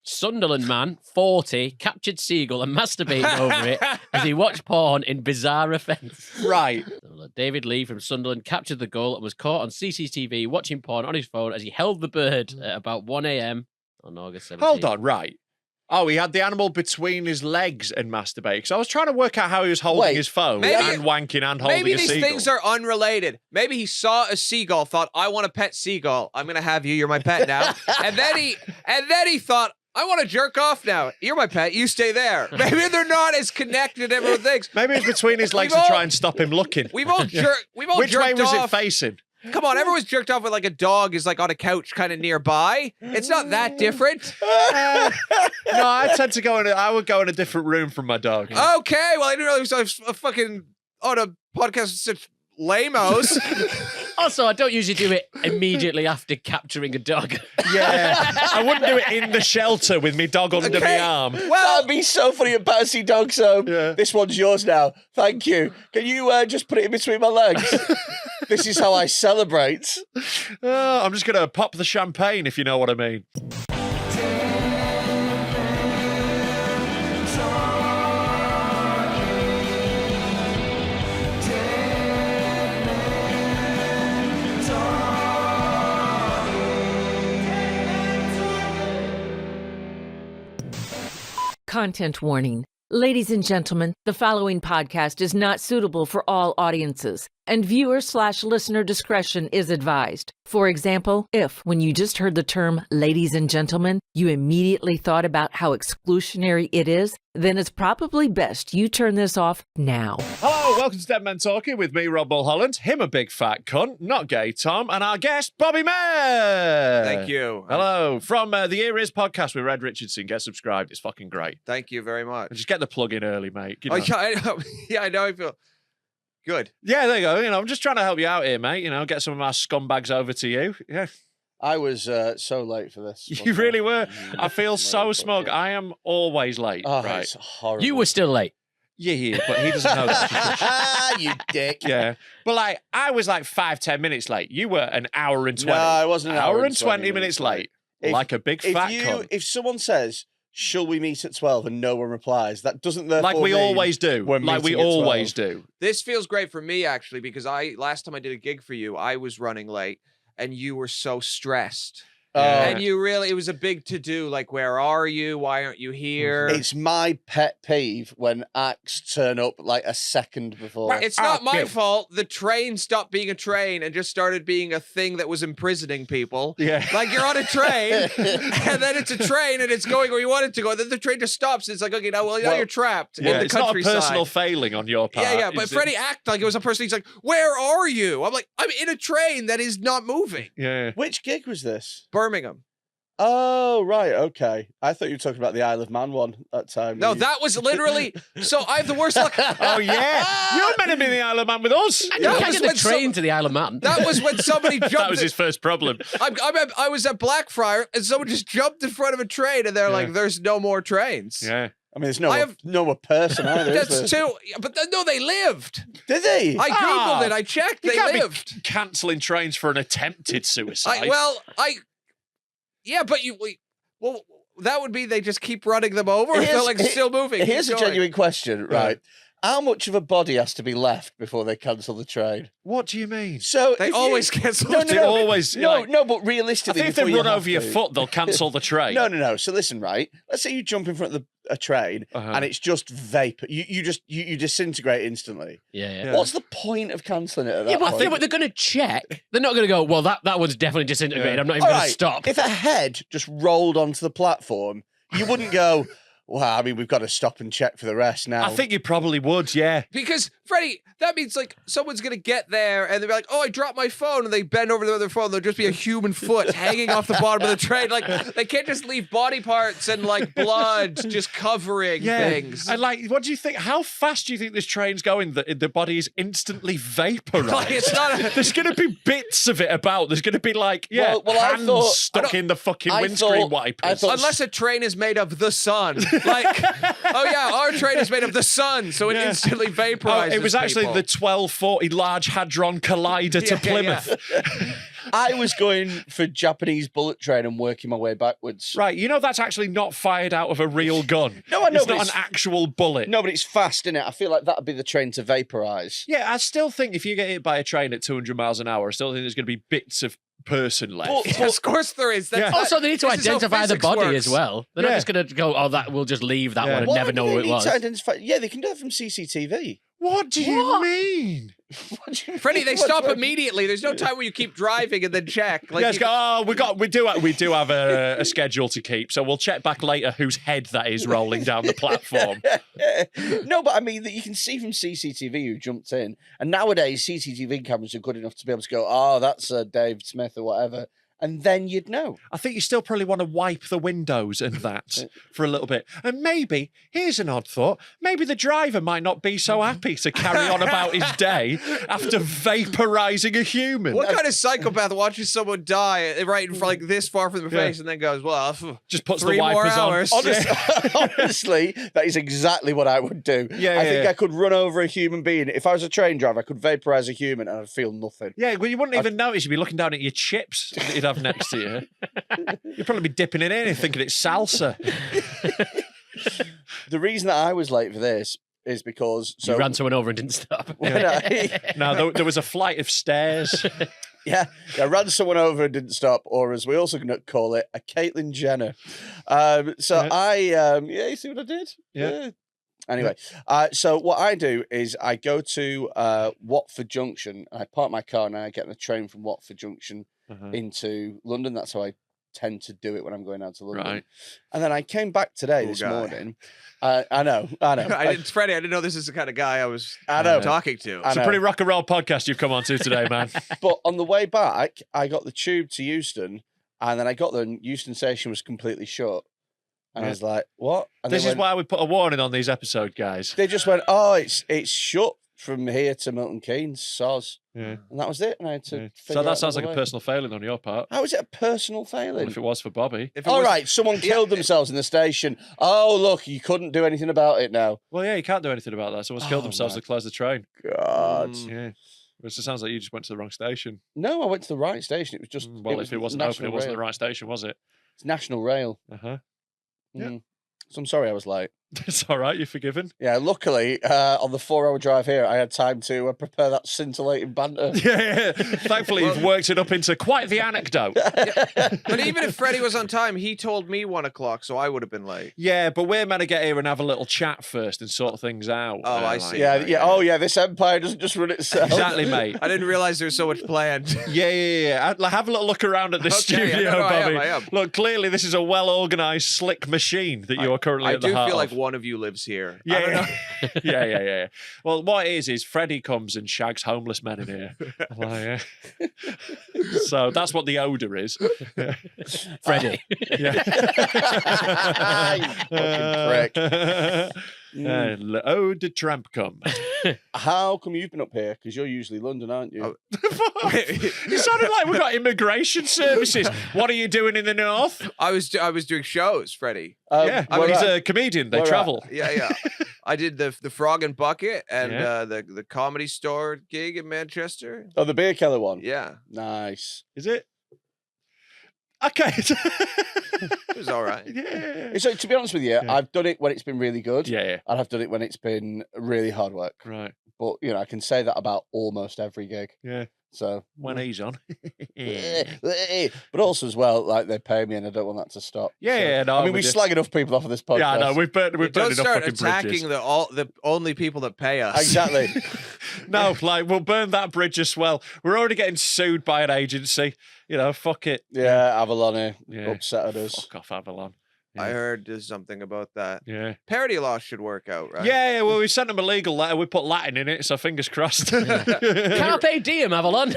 Sunderland man, 40, captured seagull and masturbated over it as he watched porn in bizarre offence. Right. David Lee from Sunderland captured the gull and was caught on CCTV watching porn on his phone as he held the bird at about 1 a.m. on August 17th. Hold on, right. Oh, he had the animal between his legs and masturbated. Because I was trying to work out how he was holding his phone and wanking and holding a seagull. Maybe these things are unrelated. Maybe he saw a seagull, thought, I want a pet seagull. I'm going to have you. You're my pet now. and then he thought, I want to jerk off now. You're my pet. You stay there. Maybe they're not as connected as everyone thinks. Maybe it's between his legs to try and stop him looking. We've all jerked off. Which way was it facing? Come on, everyone's jerked off with like a dog is like on a couch kind of nearby. It's not that different. No, I tend to I would go in a different room from my dog. Okay, well, I didn't realize I was fucking on a podcast with such lame-os. Also, I don't usually do it immediately after capturing a dog. Yeah, I wouldn't do it in the shelter with me dog under my arm. Well, that'd be so funny at Bouncy Dog's home. Yeah. This one's yours now. Thank you. Can you just put it in between my legs? This is how I celebrate. I'm just going to pop the champagne, if you know what I mean. Content warning. Ladies and gentlemen, the following podcast is not suitable for all audiences, and viewer/listener discretion is advised. For example, if, when you just heard the term ladies and gentlemen, you immediately thought about how exclusionary it is, then it's probably best you turn this off now. Hello, welcome to Dead Men Talking with me, Rob Mulholland, him a big fat cunt, not gay Tom, and our guest, Bobby Mair. Thank you. Hello, from the Here Is podcast with Red Richardson. Get subscribed, it's fucking great. Thank you very much. Just get the plug in early, mate. You know. Oh, yeah, I know. Yeah, I know. I feel good. Yeah, there you go. I'm just trying to help you out here, mate. Get some of our scumbags over to you. Yeah. I was so late for this. You really were. I feel so smug. I am always late. Oh, right. It's horrible. You were still late. Yeah, but he doesn't know that. You dick. Yeah. But I was 5-10 minutes late. You were an hour and 20. No, I wasn't an hour and 20 minutes late. Like a big fat cunt. If someone says, shall we meet at 12 and no one replies, that doesn't therefore like we mean always do. Like we always do. This feels great for me, actually, because last time I did a gig for you, I was running late and you were so stressed. And it was a big to-do, where are you? Why aren't you here? It's my pet peeve when acts turn up a second before. It's not my fault. The train stopped being a train and just started being a thing that was imprisoning people. Yeah. You're on a train, and then it's a train, and it's going where you want it to go. And then the train just stops, and it's okay, now you're trapped in the it's not a countryside. personal failing on your part. Yeah, but Freddie acted like it was a person. He's like, where are you? I'm like, I'm in a train that is not moving. Yeah. Which gig was this? Birmingham. Oh, right, okay. I thought you were talking about the Isle of Man one that time. No, that was literally... So I have the worst luck... Oh, yeah. You're meant to be in the Isle of Man with us. You can't get the train to the Isle of Man. That was when somebody jumped... That was his first problem. I was at Blackfriar, and someone just jumped in front of a train, and they're like, there's no more trains. Yeah. I mean, there's no more person either. That's two... But no, they lived. Did they? I Googled it. I checked. They lived. Cancelling trains for an attempted suicide. Yeah, but that would be they just keep running them over. I feel like it's still moving. Here's a genuine question, right? How much of a body has to be left before they cancel the train? What do you mean? So they always cancel. No, but realistically, I think if they run over your foot, they'll cancel the train. No. So listen, right? Let's say you jump in front of a train and it's just vapor. You disintegrate instantly. Yeah. What's the point of cancelling it at that point? I think what they're going to check. They're not going to go, well, that one's definitely disintegrated. I'm not even going to stop. If a head just rolled onto the platform, you wouldn't go, well, I mean, we've got to stop and check for the rest now. I think you probably would, yeah. Because, Freddie, that means someone's going to get there and they'll be like, oh, I dropped my phone. And they bend over to their phone. There'll just be a human foot hanging off the bottom of the train. They can't just leave body parts and blood just covering things. And what do you think? How fast do you think this train's going that the body is instantly vaporized? It's not There's going to be bits of it about. There's going to be hands stuck in the fucking windscreen wipers. Unless a train is made of the sun. Oh yeah, our train is made of the sun, so it instantly vaporizes. It was actually the 1240 Large Hadron Collider to Plymouth. I was going for Japanese bullet train and working my way backwards. Right, you know that's actually not fired out of a real gun. No, I know, it's but not an actual bullet. No, but it's fast, isn't it? I feel like that'd be the train to vaporise. Yeah, I still think if you get hit by a train at 200 miles an hour, I still think there's going to be bits of person left. Yes, of course there is. That's Also, they need to this is how identify the physics body works. as well. They're not just going to go, we'll just leave that one and Why never do know they who it need was. to identify? Yeah, they can do that from CCTV. What do you mean? What do you mean? Freddie, they stop immediately. There's no time where you keep driving and then check. Like, Yes, we do have a schedule to keep, so we'll check back later whose head that is rolling down the platform. No, but I mean that you can see from CCTV who jumped in, and nowadays CCTV cameras are good enough to be able to go, oh, that's Dave Smith or whatever, and then you'd know. I think you still probably want to wipe the windows and that for a little bit. And maybe, here's an odd thought, maybe the driver might not be so happy to carry on about his day after vaporising a human. what kind of psychopath watches someone die right in front, like this far from their face, and then goes, "Well, Just puts 3 the more wipers on. hours." Honestly, that is exactly what I would do. I think I could run over a human being. If I was a train driver, I could vaporise a human and I'd feel nothing. Yeah, well, you wouldn't even notice. You'd be looking down at your chips that you'd have next to you. You'd probably be dipping it in and thinking it's salsa. The reason that I was late for this is because... You ran someone over and didn't stop. No, there was a flight of stairs. Yeah, I ran someone over and didn't stop, or as we also going to call it, a Caitlyn Jenner. You see what I did? Yeah. Anyway, so what I do is I go to Watford Junction, and I park my car, and I get on a train from Watford Junction into London. That's how I tend to do it when I'm going out to London. Right. And then I came back today this morning. I know. Freddie, I didn't know this is the kind of guy I was talking to. It's a pretty rock and roll podcast you've come on to today, man. But on the way back, I got the tube to Euston, and then I got there, and Euston station was completely shut. And I was like, what? And this is why we put a warning on these episodes, guys. They just went, oh, it's shut from here to Milton Keynes, soz. Yeah. And that was it. And I had to So that sounds like a personal failing on your part. How is it a personal failing? Well, if it was for Bobby. All right, someone killed themselves in the station. Oh, look, you couldn't do anything about it now. Well, yeah, you can't do anything about that. Someone's killed themselves to close the train. God. Yeah. It sounds like you just went to the wrong station. No, I went to the right station. It was just... Well, if it wasn't open, it wasn't the right station, was it? It's National Rail. Uh-huh. Yeah. So I'm sorry I was late. It's all right, you're forgiven. Yeah, luckily, on the 4-hour drive here, I had time to prepare that scintillating banter. Yeah. Thankfully, you've worked it up into quite the anecdote. But even if Freddie was on time, he told me 1 o'clock, so I would have been late. Yeah, but we're meant to get here and have a little chat first and sort things out. Oh, I see. Yeah. Oh, yeah, this empire doesn't just run itself. Exactly, mate. I didn't realize there was so much planned. Yeah. Have a little look around at the studio, Bobby. I am. Look, clearly this is a well-organised, slick machine that you are currently at the heart I do feel of. like one of you lives here. Yeah. Yeah. Well, what it is Freddie comes and shags homeless men in here. So that's what the odour is. Freddie. Yeah. You fucking prick. L'eau de tramp come. How come you've been up here? Because you're usually London, aren't you? You sounded like we got immigration services. What are you doing in the north? I was doing shows, Freddie. Yeah, he's a comedian. They travel. Yeah. I did the Frog and Bucket and the Comedy Store gig in Manchester. Oh, the beer keller one? Yeah. Nice. Is it? Okay. It was all right. Yeah. So, to be honest with you, I've done it when it's been really good. Yeah. And I've done it when it's been really hard work. Right. But, I can say that about almost every gig. Yeah. So when he's on. But also as well, like they pay me and I don't want that to stop. Yeah, no. I mean, we slag enough people off of this podcast. Yeah, no, we've burned Don't enough start fucking attacking bridges. the only people that pay us. Exactly. No, we'll burn that bridge as well. We're already getting sued by an agency. Fuck it. Yeah, Avalon upset us. Fuck off, Avalon. I heard there's something about that. Yeah. Parody law should work out, right? Yeah, well, we sent them a legal letter. We put Latin in it, so fingers crossed. Carpe diem, Avalon.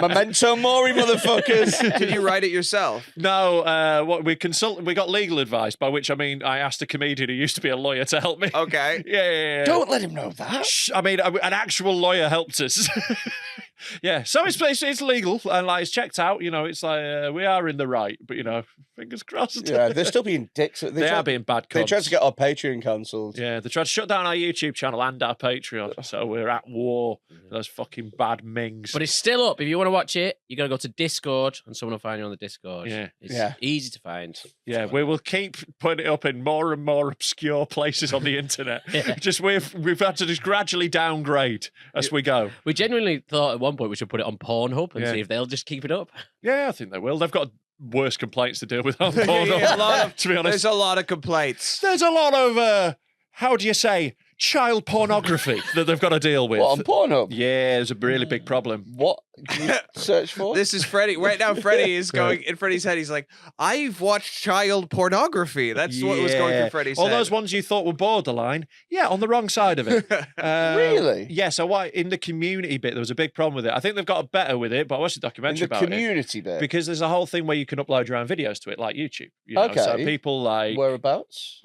Memento mori, motherfuckers. Did you write it yourself? No, we got legal advice, by which I mean I asked a comedian who used to be a lawyer to help me. Okay. Yeah. Don't let him know that. I mean, an actual lawyer helped us. Yeah, so it's legal and it's checked out. It's like we are in the right, but Fingers crossed. Yeah, they're still being dicks. They are being bad They cunts. tried to get our Patreon cancelled. Yeah, they tried to shut down our YouTube channel and our Patreon, so we're at war with those fucking bad mings. But it's still up. If you want to watch it, you got to go to Discord, and someone will find you on the Discord. Yeah. It's Yeah. easy to find. yeah, we will keep putting it up in more and more obscure places on the internet. Yeah. Just we've had to just gradually downgrade as we go. We genuinely thought at one point we should put it on Pornhub and Yeah. see if they'll just keep it up. Yeah, I think they will. They've got worse complaints to deal with on Pornhub, Yeah, a lot of- to be honest. There's a lot of complaints. There's a lot of, how do you say, child pornography that they've got to deal with. What, on Pornhub? Yeah, there's a really big problem. What do you search for? This is Freddy. Right now, Freddy is going in Freddy's head. He's like, I've watched child pornography. That's what was going Yeah. through Freddy's All head. those ones you thought were borderline, yeah, on the wrong side of it. Really? Yeah, so in the community bit, there was a big problem with it. I think they've got better with it, but I watched a In documentary the about it. community bit. Because there's a whole thing where you can upload your own videos to it, like YouTube. You know? So Okay. people like Whereabouts?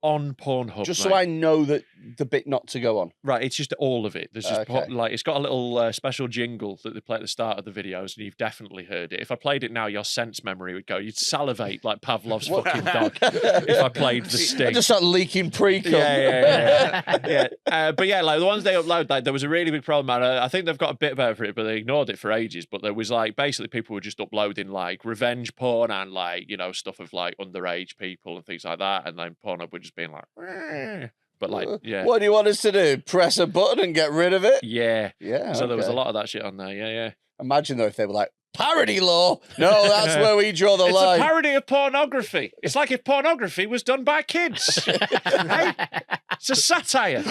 on Pornhub. Just mate. so I know that the bit not to go on. Right, it's just all of it. There's just Okay. it's got a little special jingle that they play at the start of the videos, and you've definitely heard it. If I played it now, your sense memory would go. You'd salivate like Pavlov's fucking dog if I played the I sting. just start leaking pre-cum. Yeah. But yeah, like the ones they upload, like there was a really big problem. And I think they've got a bit better for it, but they ignored it for ages. But there was like basically people were just uploading like revenge porn and like stuff of like underage people and things like that, and then Pornhub were just being like. But like, yeah. What do you want us to do? Press a button and get rid of it? Yeah. Yeah. So there was a okay. lot of that shit on there. Yeah. Imagine though if they were like, parody law. No, that's where we draw the It's line. a parody of pornography. It's like if pornography was done by kids. Hey? It's a satire.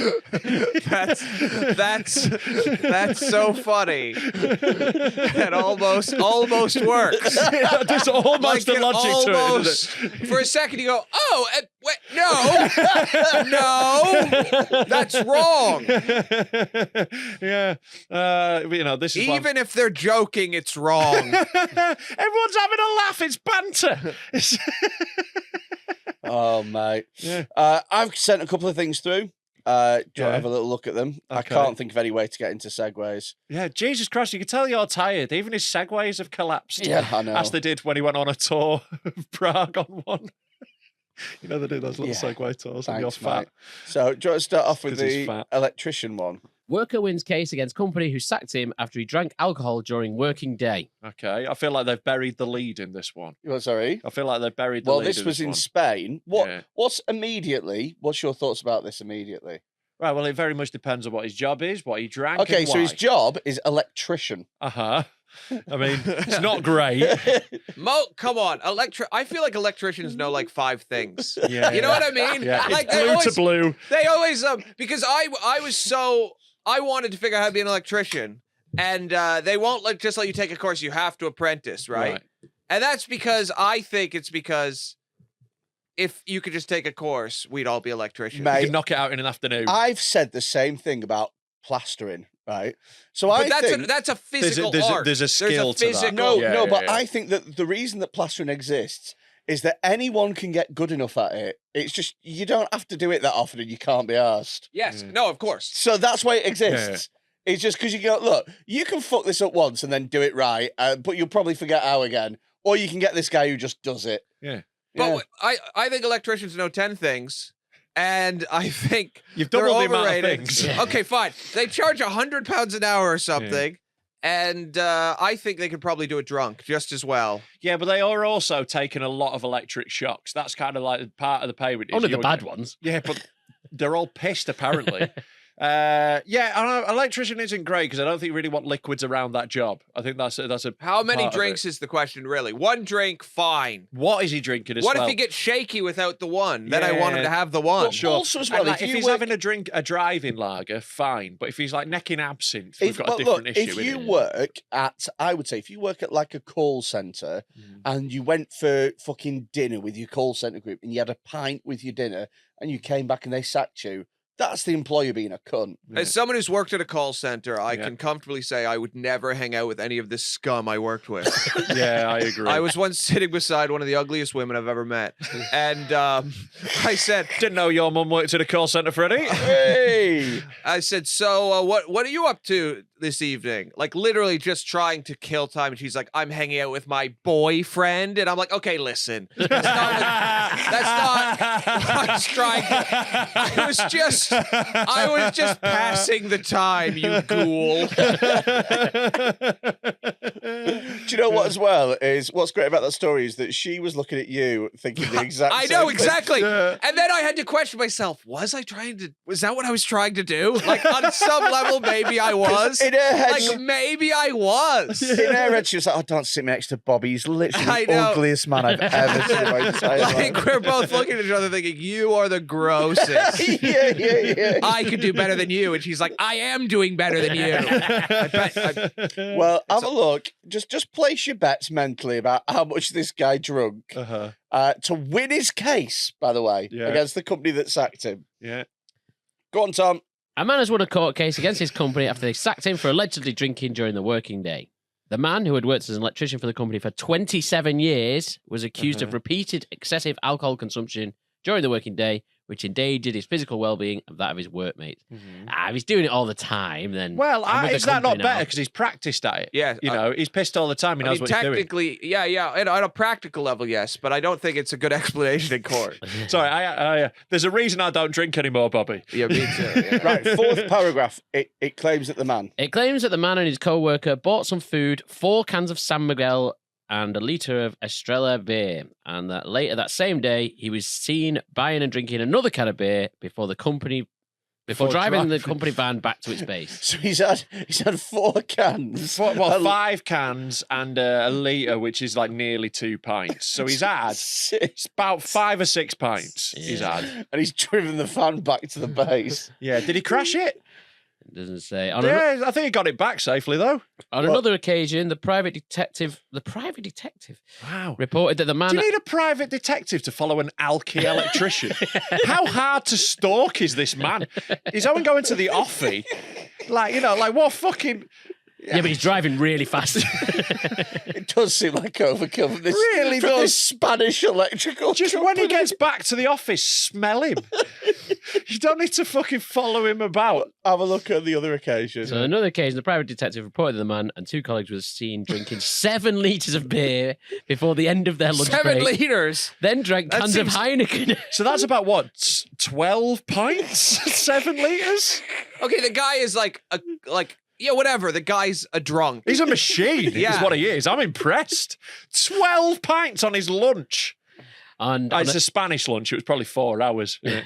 That's so funny. It almost works. There's almost Like a it logic almost, to it. For a second, you go, "Oh, wait, no, that's wrong." Yeah. This is Even if they're joking, it's wrong. everyone's having a laugh. It's banter. Oh, mate. Yeah. I've sent a couple of things through. Do you want to have a little look at them? I Okay. can't think of any way to get into segues. Yeah, Jesus Christ, you can tell you're tired. Even his segues have collapsed. Yeah, I know. As they did when he went on a tour of Prague on one. They do those little Yeah. segue tours and you're Thanks, fat. mate. So, do you want to start off with 'Cause he's the fat. electrician one? Worker wins case against company who sacked him after he drank alcohol during working day. Okay, I feel like they've buried the lead in this one. Oh, sorry. I feel like they've buried the Well, lead this in was this in one. Spain. Yeah. What's your thoughts about this immediately? Right, well, it very much depends on what his job is, what he drank. Okay, and so his why. job is electrician. Uh-huh. I mean, it's not great. Come on, I feel like electricians know like 5 things. Yeah. You know what I mean? Yeah, Like it's blue to blue. They always because I wanted to figure out how to be an electrician, and they won't just let you take a course. You have to apprentice, right? And that's because I think it's because if you could just take a course, we'd all be electricians. Mate, You can knock it out in an afternoon. I've said the same thing about plastering, right? So But I think that's a physical there's art. a skill to that. physical. Yeah, but yeah. I think that the reason that plastering exists is that anyone can get good enough at it. It's just you don't have to do it that often, and you can't be asked. Yes. No, of course. So that's why it exists. It's just because you go, look, you can fuck this up once and then do it right, but you'll probably forget how again. Or you can get this guy who just does it. Yeah. But I think electricians know 10 things, and I think You've they're doubled the amount of overrated. things. Okay, fine. They charge £100 an hour or something, and I think they could probably do it drunk just as well. Yeah, but they are also taking a lot of electric shocks. That's kind of like part of the payment. is Only the you're- bad ones. Yeah, but they're all pissed apparently. An electrician isn't great because I don't think you really want liquids around that job. I think that's a. How many part of drinks it. is the question, really? 1 drink, fine. What is he drinking as What well? if he gets shaky without the one? Then I want him Yeah. to have the one. But sure. Also as And, well, like, if if you he's work- having a driving lager, fine. But if he's like necking absinthe, we've got a different issue. if with you it. work at, I would say, if you work at like a call center and you went for fucking dinner with your call center group and you had a pint with your dinner and you came back and they sacked you, That's the employer being a cunt. As someone who's worked at a call center, I can comfortably say I would never hang out with any of this scum I worked with. Yeah, I agree. I was once sitting beside one of the ugliest women I've ever met, and I said, Didn't know your mum worked at a call centre, Freddie. Hey! I said, so what are you up to this evening? Like literally just trying to kill time. And she's like, I'm hanging out with my boyfriend. And I'm like, okay, listen. That's not what I was trying. I was just passing the time, you ghoul. Do you know what as well is what's great about that story is that she was looking at you thinking the exact I same know thing. exactly. And then I had to question myself, was that what I was trying to do? Like on some level, maybe I was. In her head, Like maybe I was. in her head, she was like, "Oh, don't sit next to Bobby. He's literally I the know. ugliest man I've ever seen in my entire Like life." we're both looking at each other thinking, you are the grossest. yeah. I could do better than you. And she's like, I am doing better than you. Well, have a look. Just place your bets mentally about how much this guy drunk to win his case, by the way, against the company that sacked him. Yeah. Go on, Tom. A man has won a court case against his company after they sacked him for allegedly drinking during the working day. The man, who had worked as an electrician for the company for 27 years, was accused of repeated excessive alcohol consumption during the working day, which endangered his physical well-being and that of his workmates. If he's doing it all the time, then... Well, I'm with the is that not company better now. because he's practiced at it? Yeah, You know, he's pissed all the time. He knows what he's doing. technically, yeah. On a practical level, yes, but I don't think it's a good explanation in court. Sorry, there's a reason I don't drink anymore, Bobby. Yeah, me too. Yeah. Right, fourth paragraph. It claims that the man. It claims that the man and his co-worker bought some food, 4 cans of San Miguel and a litre of Estrella beer, and that later that same day, he was seen buying and drinking another can of beer before driving the company van back to its base. So he's had 4 cans. 5 cans and a litre, which is like nearly 2 pints. So he's had it's about 5 or 6 pints. He's had. And he's driven the van back to the base. Yeah. Did he crash it? It doesn't say. Yeah, I think he got it back safely though. On another occasion, the private detective Wow. reported that the man... Do you need a private detective to follow an alky electrician? How hard to stalk is this man? He's only going to the offie. Like what fucking... Yeah, but he's driving really fast. It does seem like overkill. This, Really from does. this Spanish electrical. Just when he gets back to the office, smell him. You don't need to fucking follow him about. Have a look at the other occasion. So on another occasion, the private detective reported that the man and 2 colleagues were seen drinking 7 litres of beer before the end of their lunch 7 break. liters. Then drank That cans seems- of Heineken. So that's about what, 12 pints? 7 litres? Okay, the guy is whatever. The guy's a drunk. He's a machine, is Yeah. what he is. I'm impressed. 12 pints on his lunch. And It's a Spanish lunch. It was probably 4 hours. Yeah.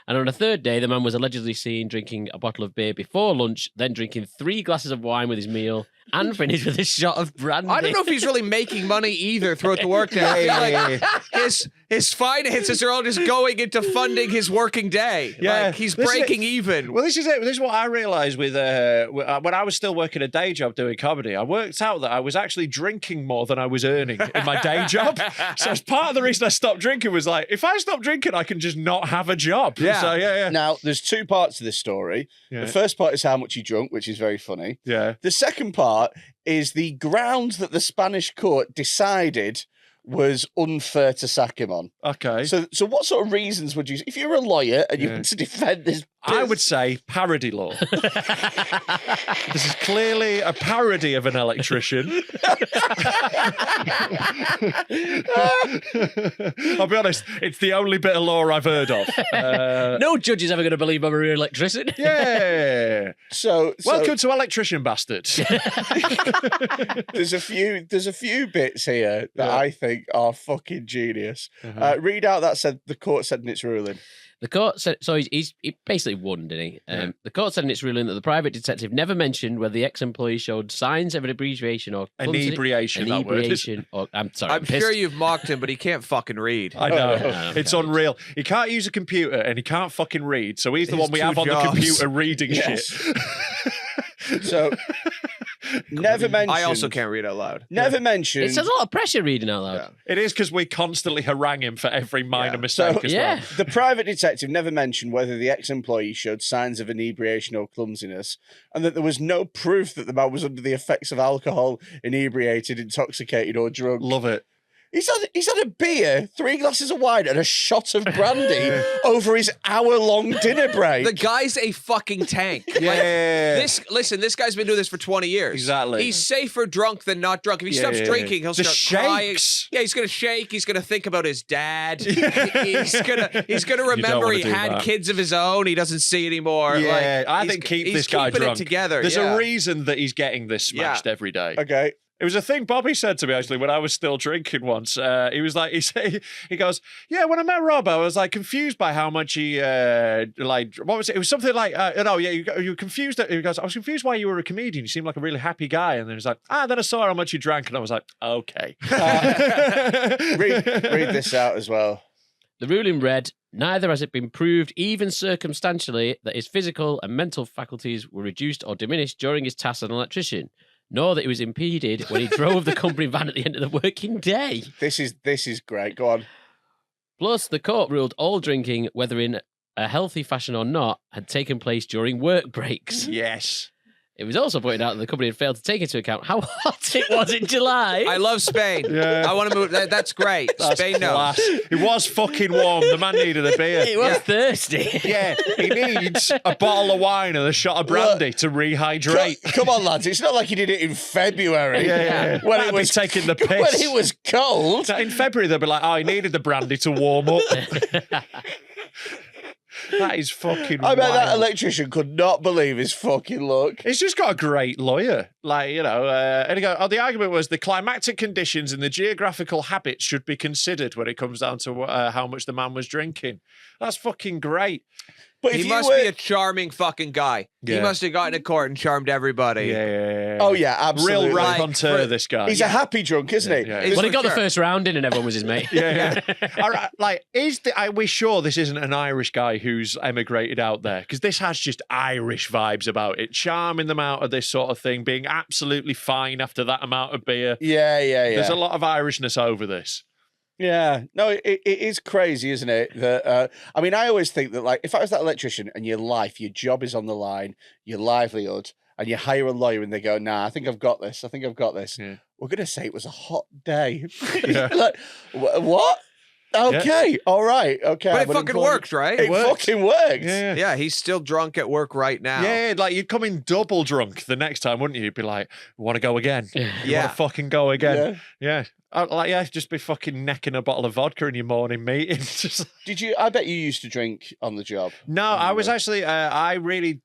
And on a third day, the man was allegedly seen drinking a bottle of beer before lunch, then drinking 3 glasses of wine with his meal, and finished with a shot of brandy. I don't know if he's really making money either throughout the workday. I feel like his finances are all just going into funding his working day. Yeah. Like he's This is breaking even. Well, this is it. This is what I realised with when I was still working a day job doing comedy. I worked out that I was actually drinking more than I was earning in my day job. So as part of the reason I stopped drinking was like, if I stop drinking, I can just not have a job. Yeah. So yeah. Now, there's 2 parts to this story. Yeah. The first part is how much he drunk, which is very funny. Yeah. The second part is the grounds that the Spanish court decided was unfair to sack him on. Okay. So what sort of reasons would you, if you're a lawyer and you want to defend this? I would say parody law. This is clearly a parody of an electrician. I'll be honest, it's the only bit of law I've heard of. No judge is ever going to believe I'm a real electrician. Yeah. So Welcome to Electrician Bastard. there's a few bits here that I think are fucking genius. Read out the court said in its ruling. The court said, so he basically won, didn't he? The court said in its ruling that the private detective never mentioned whether the ex-employee showed signs of inebriation or Inebriation, that word. inebriation, or I'm sorry, I'm sure you've mocked him, but he can't fucking read. I know. no, It's unreal. He can't use a computer and he can't fucking read. So he's the His one we two have on jobs. the computer reading Yes. shit. So Never mentioned. I also can't read out loud. Never mentioned. It's a lot of pressure reading out loud. Yeah. It is because we constantly harangue him for every minor mistake So- as Yeah. well. The private detective never mentioned whether the ex-employee showed signs of inebriation or clumsiness, and that there was no proof that the man was under the effects of alcohol, inebriated, intoxicated, or drunk. Love it. He's had a beer, 3 glasses of wine, and a shot of brandy over his hour-long dinner break. The guy's a fucking tank. Yeah. This guy's been doing this for 20 years. Exactly. He's safer drunk than not drunk. If he stops drinking, he'll The start crying. shakes. Yeah, he's gonna shake. He's gonna think about his dad. He's gonna remember wanna he do had that. kids of his own. He doesn't see anymore. Yeah, I he's- think keep he's this guy keeping drunk. it together. There's yeah. a reason that he's getting this smashed every day. Okay. It was a thing Bobby said to me actually when I was still drinking once. He was like, he goes, yeah, when I met Rob, I was like confused by how much he like. What was it? It was something like, you were confused. He goes, I was confused why you were a comedian. You seemed like a really happy guy. And then he's like, then I saw how much you drank, and I was like, okay. Read this out as well. The ruling read, neither has it been proved, even circumstantially, that his physical and mental faculties were reduced or diminished during his task as an electrician, nor that he was impeded when he drove the company van at the end of the working day. This is great. Go on. Plus, the court ruled all drinking, whether in a healthy fashion or not, had taken place during work breaks. Yes. It was also pointed out that the company had failed to take into account how hot it was in July. I love Spain. Yeah. I want to move. That's great. Spain knows. Class. It was fucking warm. The man needed a beer. It was thirsty. Yeah, he needs a bottle of wine and a shot of brandy to rehydrate. Come on, lads. It's not like he did it in February. Yeah. When That'd it was be taking the piss. When it was cold. In February, they'll be like, he needed the brandy to warm up. That is fucking I bet that wild. electrician could not believe his fucking luck. He's just got a great lawyer. Like, and he goes, the argument was the climatic conditions and the geographical habits should be considered when it comes down to how much the man was drinking. That's fucking great. But if He you must were... be a charming fucking guy. He Yeah. must have gotten to court and charmed everybody. Yeah. Oh, yeah, absolutely. Real Like, raconteur, this guy. He's a happy drunk, isn't he? Yeah. He's Well, he for got the sure. first round in and everyone was his mate. Yeah. All right, like, are we sure this isn't an Irish guy who's emigrated out there? Because this has just Irish vibes about it. Charming them out of this sort of thing, being absolutely fine after that amount of beer. Yeah. There's a lot of Irishness over this. Yeah, no, it is crazy, isn't it? That I mean, I always think that, like, if I was that electrician and your job is on the line, your livelihood, and you hire a lawyer and they go, nah, I think I've got this. Yeah. We're going to say it was a hot day. Yeah. Like, what? Okay, all right, okay. But I'm it an fucking employee. worked, right? It worked. fucking worked. Yeah. Yeah, he's still drunk at work right now. Yeah, like you'd come in double drunk the next time, wouldn't you? You'd be like, want to go again? You Yeah. want to fucking go again? Yeah. Just be fucking necking a bottle of vodka in your morning meeting. Just... I bet you used to drink on the job. No, I was actually, I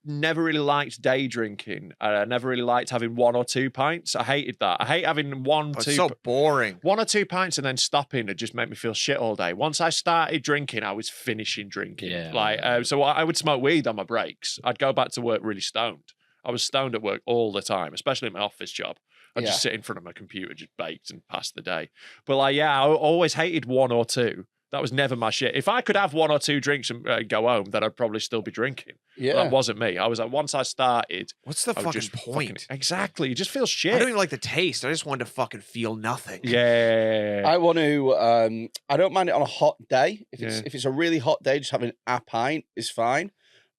never really liked day drinking. I never really liked having 1 or 2 pints. I hated that. I hate having Oh, it's so boring. 1 or 2 pints and then stopping. It just made me feel shit all day. Once I started drinking, I was finishing drinking. Yeah. So I would smoke weed on my breaks. I'd go back to work really stoned. I was stoned at work all the time, especially in my office job. I'd just sit in front of my computer, just baked and pass the day. But I always hated 1 or 2. That was never my shit. If I could have 1 or 2 drinks and go home, then I'd probably still be drinking. Yeah. That wasn't me. I was like, once I started, What's the I would fucking just point? Exactly. You just feel shit. I don't even like the taste. I just wanted to fucking feel nothing. Yeah. I want to. I don't mind it on a hot day. If Yeah. it's a really hot day, just having a pint is fine.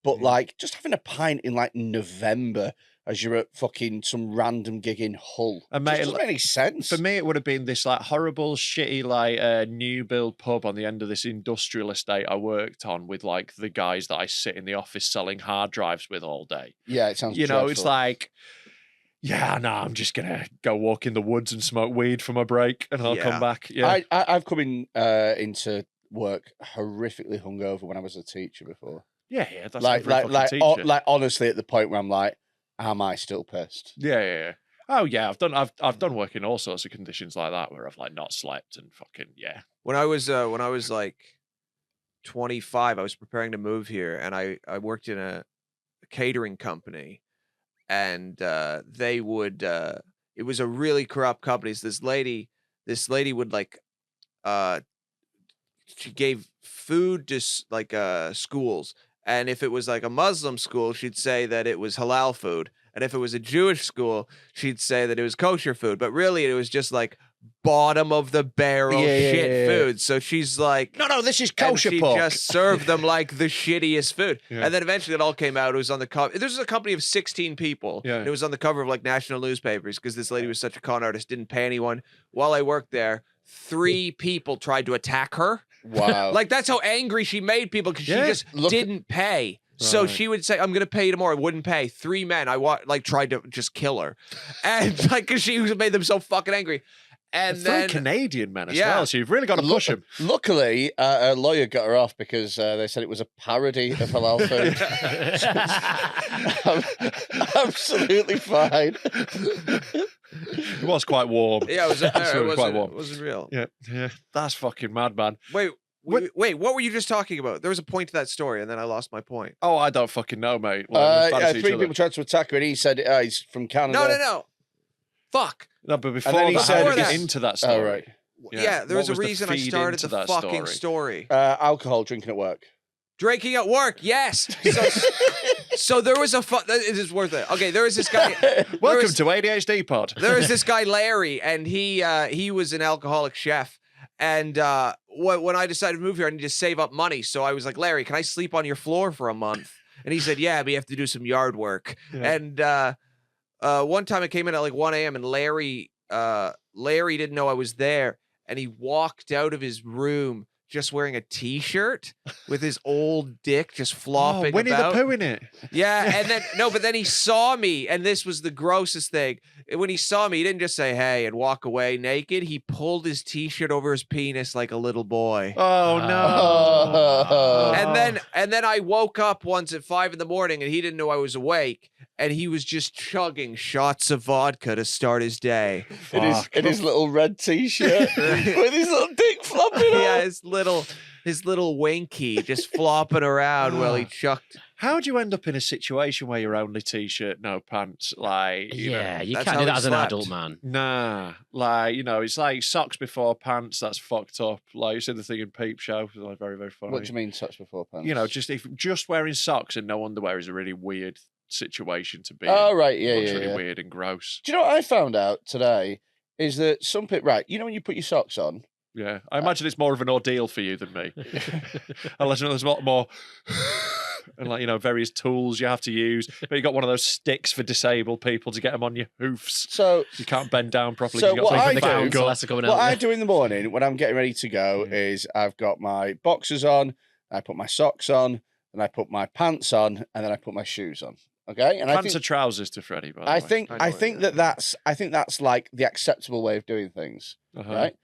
But like, just having a pint in like November as you're at fucking some random gig in Hull, And just mate, doesn't make any sense. For me, it would have been this like horrible, shitty, like new build pub on the end of this industrial estate I worked on with like the guys that I sit in the office selling hard drives with all day. Yeah, it sounds. You know, it's dreadful. like, yeah, no, I'm just gonna go walk in the woods and smoke weed for my break, and I'll Yeah. come back. Yeah, I've come into work horrifically hungover when I was a teacher before. yeah, that's Like, every fucking teacher. like honestly, at the point where I'm like, am I still pissed? Yeah. Oh yeah, I've done work in all sorts of conditions like that where I've like not slept and fucking yeah. When I was like 25, I was preparing to move here, and I worked in a catering company, and they would it was a really corrupt company. So this lady would like she gave food to like schools, and if it was like a Muslim school, she'd say that it was halal food. And if it was a Jewish school, she'd say that it was kosher food. But really, it was just like bottom of the barrel shit food. So she's like, No, this is and kosher she pork. just served them like the shittiest food. Yeah. And then eventually it all came out. It was on the cover. This was a company of 16 people. Yeah. And it was on the cover of like national newspapers because this lady was such a con artist, didn't pay anyone. While I worked there, 3 people tried to attack her. Wow. Like that's how angry she made people because Yeah. she just didn't pay. So Right. she would say, "I'm gonna pay you tomorrow." Wouldn't pay. 3 men, tried to just kill her, and like because she made them so fucking angry. And 3 then Canadian men as Yeah. well, so you've really got to push them. Luckily, a lawyer got her off because they said it was a parody of halal food. Absolutely fine. It was quite warm. yeah, it was Absolutely quite warm. It wasn't real. Yeah, that's fucking mad, man. Wait, What- wait, what were you just talking about? There was a point to that story, and then I lost my point. Oh, I don't fucking know, mate. Well, we fancy each 3 other. people tried to attack her, and he said he's from Canada. No. Fuck. No, but before then he that, said- how did we Before get that- into that story? Oh, right. Yeah, there was What a the reason I feed started into the that fucking story. Alcohol drinking at work. Drinking at work, yes. So there was a it is worth it. Okay, there was this guy. Welcome to ADHD Pod. There was this guy Larry, and he was an alcoholic chef. And when I decided to move here, I needed to save up money. So I was like, Larry, can I sleep on your floor for a month? And he said, yeah, but you have to do some yard work. Yeah. And one time I came in at like 1 a.m. and Larry didn't know I was there, and he walked out of his room just wearing a T-shirt with his old dick just flopping Winnie about. the Pooh in it. Yeah, and then but then he saw me, and this was the grossest thing. When he saw me, he didn't just say hey and walk away naked. He pulled his T-shirt over his penis like a little boy. Oh no! Oh. And then I woke up once at 5 a.m, and he didn't know I was awake, and he was just chugging shots of vodka to start his day. In his little red T-shirt with his little dick flopping Yeah, out. his little winky just flopping around while he chucked. How'd you end up in a situation where you're only T-shirt, no pants? Like, you know, Yeah, you that's can't how do that he as an slept. adult man. nah, like it's like socks before pants. That's fucked up. Like you said, the thing in Peep Show was like very, very funny. What do you mean, touch before pants? Just wearing socks and no underwear is a really weird situation to be. Oh, in. right, yeah, Looks yeah, really yeah. weird and gross. Do you know what I found out today? Is that some people, right, you know when you put your socks on? Yeah, I imagine it's more of an ordeal for you than me. I imagine there's a lot more, and various tools you have to use. But you got one of those sticks for disabled people to get them on your hoofs. So You can't bend down properly. So 'cause you got what something I for the do- council. Unless they're coming what out. I do in the morning when I'm getting ready to go is I've got my boxers on, I put my socks on, and I put my pants on, and then I put my shoes on. Okay, and Pants are trousers to Freddie, by the I way. think I I know, think yeah. that's like the acceptable way of doing things, Uh-huh. right?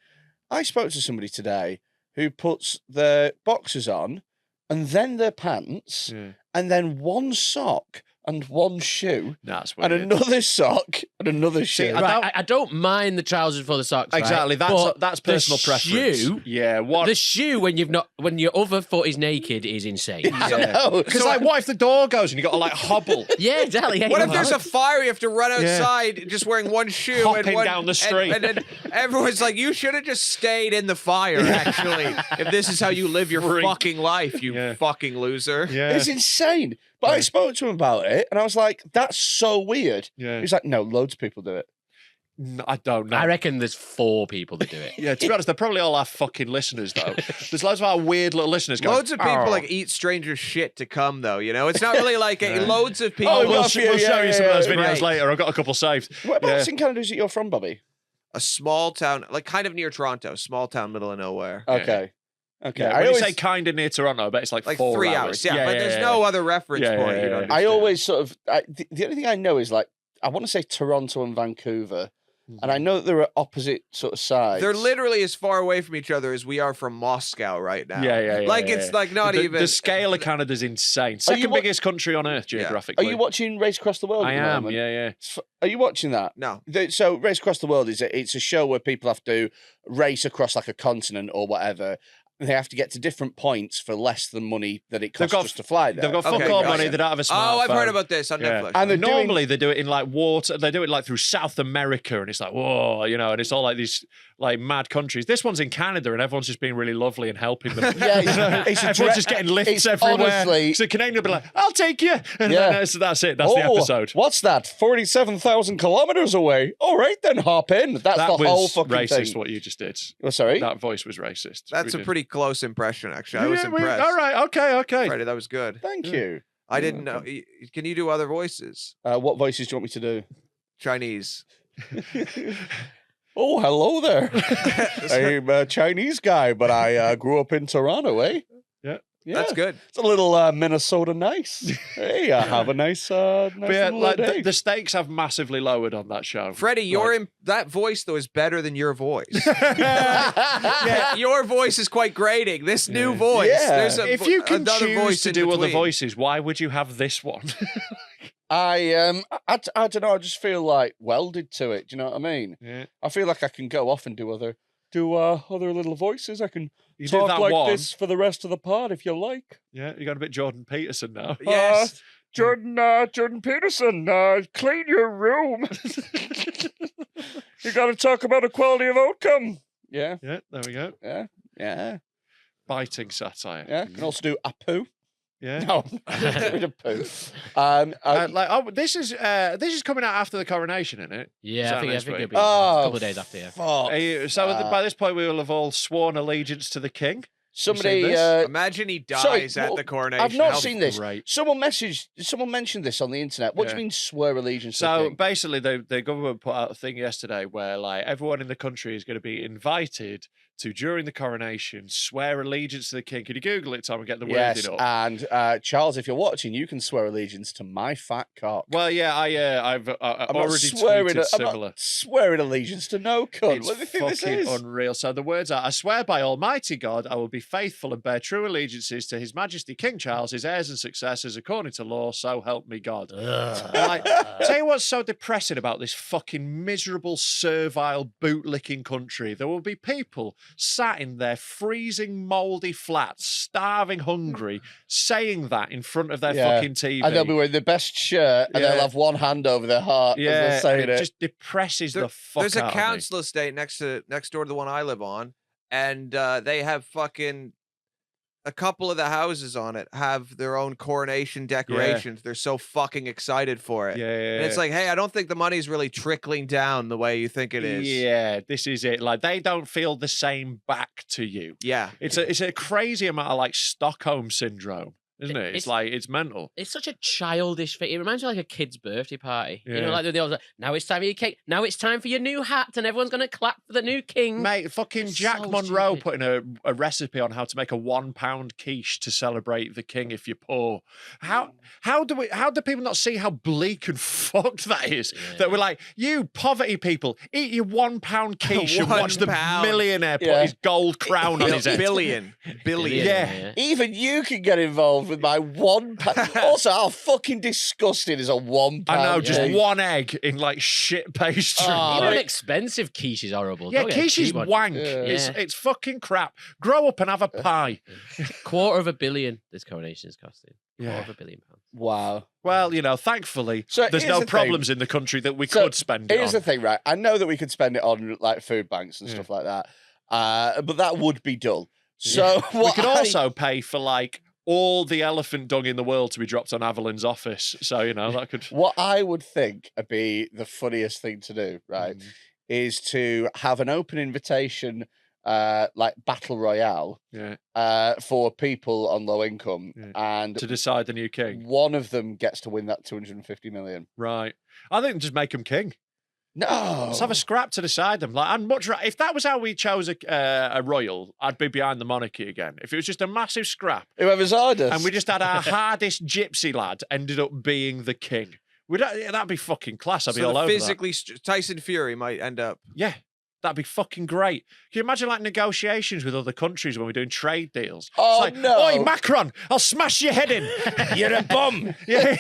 I spoke to somebody today who puts their boxers on and then their pants Yeah. and then one sock and one shoe That's and weird. another sock and another shoe. I Right, don't- I don't mind the trousers for the socks. right? Exactly. But That's personal the preference. Shoe, Yeah. What? the shoe when your other foot is naked is insane. I know. Because what if the door goes and you got to like hobble? Yeah, exactly. Yeah, What you're if there's right. a fire? You have to run Yeah. outside just wearing one shoe Hopping and one, down the street. and then everyone's like, "You should have just stayed in the fire." Actually, if this is how you live your Freak. fucking life, you Yeah. fucking loser. Yeah. It's insane. But I spoke to him about it and I was like, that's so weird. Yeah. He's like, no, loads of people do it. I don't know. I reckon there's 4 people that do it. Yeah, to be honest, they're probably all our fucking listeners, though. There's loads of our weird little listeners going, Loads of people "Oh." like eat strangers' shit to come, though. You know, it's not really like loads of people. Oh, We'll, well, we'll show yeah, you some of those yeah, videos right. later. I've got a couple saved. Whereabouts in Canada is it you're from, Bobby? A small town, like kind of near Toronto, small town, middle of nowhere. Okay. Okay. Yeah, I when always, you say kind of near Toronto, I bet it's like, Like 4 3 hours. Yeah, but there's yeah. no other reference Yeah, point. yeah, you know, yeah. I always sort of, the only thing I know is like, I want to say Toronto and Vancouver. And I know that they're at opposite sort of sides. They're literally as far away from each other as we are from Moscow right now. Yeah. Like yeah, it's yeah. like not even. The scale of Canada's insane. Second wa- biggest country on earth geographically. Are you watching Race Across the World? I at the am. moment? Yeah. Are you watching that? No. So Race Across the World it's a show where people have to race across like a continent or whatever. they have to get to different points for less than money that it costs got- just to fly there. They've got fuck Okay, all gotcha. money. They don't have a smartphone. Oh, I've heard about this on Netflix. And they're normally they do it in like water. They do it like through South America, and it's like whoa, and it's all like these like mad countries. This one's in Canada, and everyone's just being really lovely and helping them. Yeah, it's a everyone's just getting lifts it's everywhere. honestly- So the Canadian will be like, "I'll take you," and Yeah. then that's it. That's the episode. What's that? 47,000 kilometers away. All right, then hop in. That's That the whole was fucking racist. thing. What you just did. Oh, sorry. That voice was racist. That's We a did. pretty close impression, actually. I was Yeah, impressed. all right. Okay. Freddie, that was good. Thank you. I didn't know. Can you do other voices? What voices do you want me to do? Chinese. Oh, hello there. I'm a Chinese guy, but I grew up in Toronto, eh? Yeah. That's good. It's a little Minnesota nice. Hey, have a nice, But yeah, little like day. the stakes have massively lowered on that show. Freddie, that voice, though, is better than your voice. Yeah. Your voice is quite grating. This new voice. Yeah. There's If you can another choose voice to in do other between. voices, why would you have this one? I don't know. I just feel like welded to it. Do you know what I mean? Yeah. I feel like I can go off and do other little voices. I can You do talk that like one. this for the rest of the pod if you like. Yeah, you got a bit Jordan Peterson now. Yes. Jordan Peterson, clean your room. You got to talk about equality of outcome. Yeah, Yeah, there we go. yeah. Biting satire. You can also do a poo. Yeah. No, get rid of poo. This is coming out after the coronation, isn't it? Yeah, I think next it'll week? be a couple of days after. Yeah. Fuck. By this point, we will have all sworn allegiance to the king. Somebody, this? Imagine he dies sorry, at well, the coronation. I've not How seen this. great. Someone mentioned this on the internet. What do Yeah. you mean swear allegiance to the So king? basically, the government put out a thing yesterday where like everyone in the country is going to be invited to, during the coronation, swear allegiance to the king. Can you Google it, Tom, and get the Yes, wording up? and Charles, if you're watching, you can swear allegiance to my fat cock. Well, yeah, I've I'm already not swearing. tweeted I'm similar. not swearing allegiance to no cunt. It's What do you think this fucking is? unreal. So the words are, I swear by Almighty God, I will be faithful and bear true allegiances to His Majesty King Charles, his heirs and successors, according to law, so help me God. Like, tell you what's so depressing about this fucking miserable, servile, boot-licking country. There will be people sat in their freezing, mouldy flats, starving, hungry, saying that in front of their Yeah. fucking TV. And they'll be wearing the best shirt, and Yeah. they'll have one hand over their heart as yeah, they're and saying it it. just depresses the fuck There's a out of me. council estate next door to the one I live on, and they have fucking a couple of the houses on it have their own coronation decorations. They're so fucking excited for it. Yeah, And it's like, hey, I don't think the money's really trickling down the way you think it is. Yeah, this is it. Like they don't feel the same back to you. Yeah. It's a crazy amount of like Stockholm syndrome, isn't it? It's like it's mental. It's such a childish thing. It reminds me of like a kid's birthday party. You Yeah. know, like they always like, now it's time for your cake. Now it's time for your new hat, and everyone's going to clap for the new king. Mate, fucking It's Jack so Monroe stupid. putting a recipe on how to make a £1 quiche to celebrate the king if you're poor. How do people not see how bleak and fucked that is? That we're like, you poverty people, eat your £1 quiche and watch the £1. millionaire put Yeah. his gold crown on his head. Billion. Yeah. Even you can get involved with my £1. Also, how fucking disgusting is a £1? I know, just cake? one egg in like shit pastry. Oh, Even like- an expensive quiche is horrible. yeah, Don't get a quiche is cheap one. wank. Yeah. It's fucking crap. Grow up and have a pie. $250 million this coronation is costing. Yeah. £250 million. Wow. Well, thankfully, So there's here's no the problems in the country that we So could spend it Here's on. the thing, right? I know that we could spend it on like food banks and stuff like that, but that would be dull. So We what could I- also pay for like all the elephant dung in the world to be dropped on Avalon's office. So, that could. What I would think would be the funniest thing to do, right, is to have an open invitation, like battle royale, Yeah. for people on low income, Yeah. and To decide the new king. one of them gets to win that 250 million. Right. I think just make him king. No, Let's have a scrap to decide them. Like, if that was how we chose a royal, I'd be behind the monarchy again. If it was just a massive scrap, whoever's hardest. and we just had our hardest gypsy lad ended up being the king, that'd be fucking class. I'd be So all the over that. physically, Tyson Fury might end up. Yeah. That'd be fucking great. Can you imagine like negotiations with other countries when we're doing trade deals? Oh, it's like, no. Oi, Macron, I'll smash your head in. You're a bum. Yeah.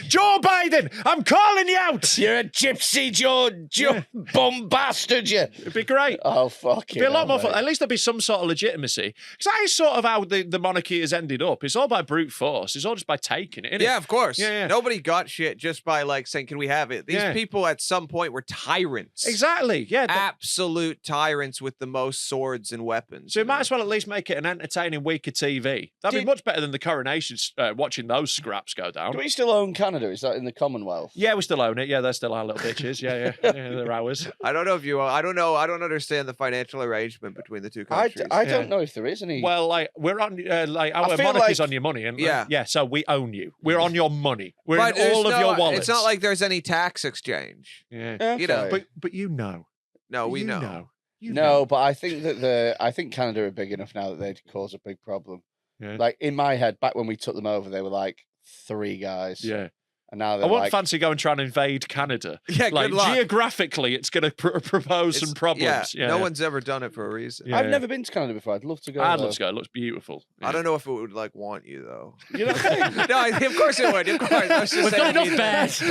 Joe Biden, I'm calling you out. You're a gypsy, Joe bum bastard, you. It'd be great. Oh, fuck It'd be a lot more fun. At least there'd be some sort of legitimacy. Because that is sort of how the monarchy has ended up. It's all by brute force. It's all just by taking it, isn't Yeah, it? of course. Yeah. Nobody got shit just by like saying, "Can we have it?" These people at some point were tyrants. Exactly. Yeah. Absolute tyrants with the most swords and weapons. So you might as well at least make it an entertaining week of TV. That'd be much better than the coronation, watching those scraps go down. Do we still own Canada? Is that in the Commonwealth? Yeah, we still own it. Yeah, they're still our little bitches. Yeah, they're ours. I don't know if you. I don't know. I don't understand the financial arrangement between the two countries. I don't know if there is any. Well, like we're on, like our feel monarchy's like- on your money, and Yeah. so we own you. We're on your money. We're But in all there's of your no- wallets. It's not like there's any tax exchange. yeah, you know, Okay. but you know, No, we you know. You No, know. but I think that I think Canada are big enough now that they'd cause a big problem. Yeah. Like in my head, back when we took them over, they were like 3 guys. Yeah. And now I they're wouldn't like, fancy going trying to invade Canada. Yeah, Like good luck. geographically, it's going to propose some problems. Yeah, No one's ever done it for a reason. Yeah. I've never been to Canada before. I'd love to go. I'd though. love to go. It looks beautiful. I don't know if it would like want you though. You know what I mean? No, of course it would. Of course, I was just We've got saying enough bears.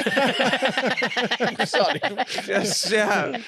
Sorry. Just, yeah.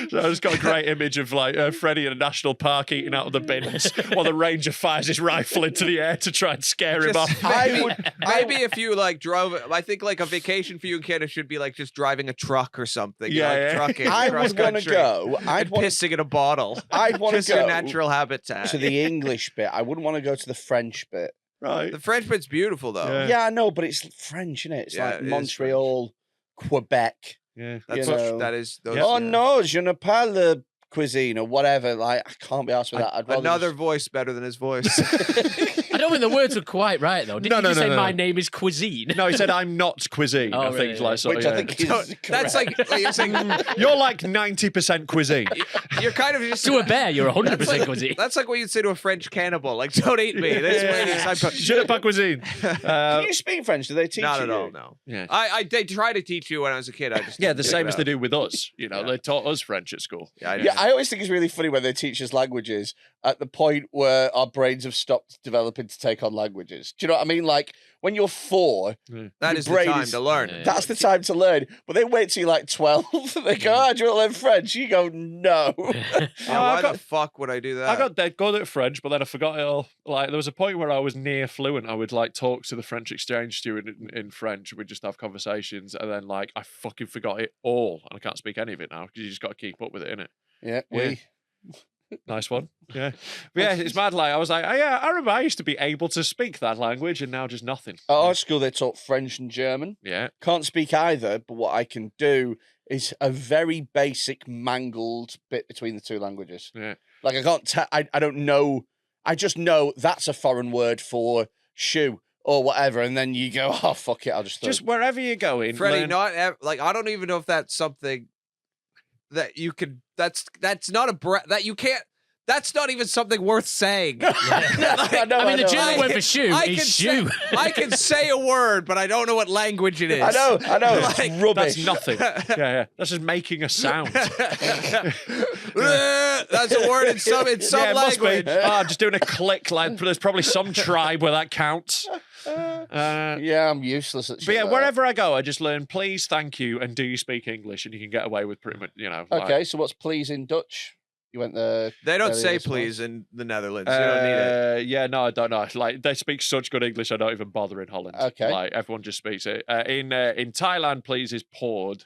So I just got a great image of like Freddy in a national park eating out of the bins while the ranger fires his rifle into the air to try and scare him off. Maybe if you like drove, I think like a vacation for you in Canada should be like just driving a truck or something. Yeah, like yeah. trucking. I cross would want to country go. and pissing in a bottle. I'd want Just to go your natural habitat. to the English bit. I wouldn't want to go to the French bit. Right. The French bit's beautiful though. Yeah. Yeah, I know, but it's French, isn't it? It's Yeah, like it is Montreal, Quebec. Yeah. That's You know. that is. Those, Oh yeah. no, je ne parle cuisine or whatever. Like I can't be asked with that. I'd rather Another just- voice better than his voice. I don't think the words were quite right though. Didn't No, you no, just no, say no. my name is cuisine? No, he said I'm not cuisine. Oh, I really? think like so. which yeah. I think is That's correct. like you're saying. You're like 90% cuisine. You're kind of just To a bear, you're 100% That's like, cuisine. that's like what you'd say to a French cannibal. Like, don't eat me. This way is Je ne pas cuisine. Can you speak French? Do they teach Not you? at all. No. Yeah. They tried to teach you when I was a kid. I just Yeah, didn't the pick same it as they up. do with us. You know, Yeah. they taught us French at school. Yeah, Yeah, I always think it's really funny when they teach us languages at the point where our brains have stopped developing to take on languages. Do you know what I mean? Like when you're 4, that your is the brain time is- to learn. Yeah. that's the time to learn. But they wait till you're like 12. They go, oh, do you want to learn French? You go, no. Why the fuck would I do that? I got dead good at French, but then I forgot it all. Like there was a point where I was near fluent. I would like talk to the French exchange student in French. We'd just have conversations, and then like I fucking forgot it all, and I can't speak any of it now because you just got to keep up with it, innit? Yeah, Yeah. Nice one. Yeah. But yeah, it's mad. Like I was like, oh, yeah, I remember I used to be able to speak that language, and now just nothing. At our school, they taught French and German. Yeah. Can't speak either, but what I can do is a very basic mangled bit between the two languages. Yeah. Like I can't I don't know. I just know that's a foreign word for shoe or whatever, and then you go, oh fuck it, I'll just Just wherever you're going, Freddie, learn- like I don't even know if that's something that you could. That's not a that you can't. That's not even something worth saying. I know, I mean, the know. German word for shoe I is can shoe. I can say a word, but I don't know what language it is. I know, Like, it's rubbish. That's nothing. Yeah. That's just making a sound. That's a word in some Yeah, it must be. language. I'm just doing a click. Like there's probably some tribe where that counts. Yeah, I'm useless at shit. But yeah, like that. wherever I go, I just learn please, thank you, and do you speak English, and you can get away with pretty much, you know. like- Okay, so what's please in Dutch? You went there. They don't earlier say this month. please in the Netherlands. You don't need it. Yeah, no, I don't know. Like they speak such good English, I don't even bother in Holland. Okay. Like everyone just speaks it. In Thailand, please is poured.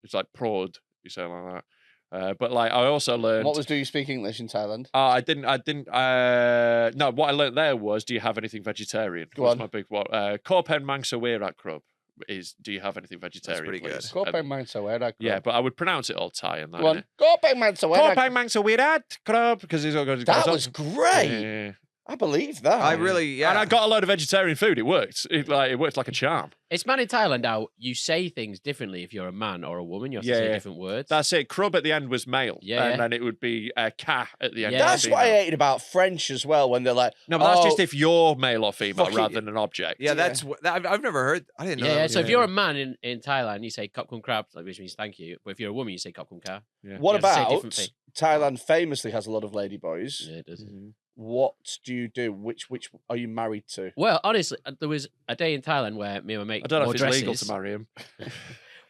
It's like prod. You say it like that. But like I also learned. What was do you speak English in Thailand? I didn't. No, what I learned there was, do you have anything vegetarian? Go That's on. my big one. Korpen mangsa wirak krub is, do you have anything vegetarian? pretty good. please? Go And- peng man so where yeah, but I would pronounce it all Thai and that. Go on. Go peng man so where Korpen mangsa wirak krub because he's all got. That was great. Yeah. I believe that. I really, yeah. And I got a load of vegetarian food. It worked. It worked like a charm. It's mad in Thailand how you say things differently if you're a man or a woman. You have to Yeah, say yeah. different words. That's it. Crub at the end was male. Yeah, And yeah. then it would be ka at the end. Yeah. That's what I female. hated about French as well, when they're like, No, but that's "Oh, just if you're male or female fucking- rather than an object. Yeah, that's what I've never heard. I didn't know. Yeah, that yeah. was So a if thing. you're a man in Thailand, you say kop kun krab, which means thank you. But if you're a woman, you say kop kun ka. Yeah. What You have to say about different thing. Thailand famously has a lot of ladyboys. Yeah, it does. What do you do? Which are you married to? Well, honestly, there was a day in Thailand where me and my mate I don't know wore if it's legal dresses. to marry him.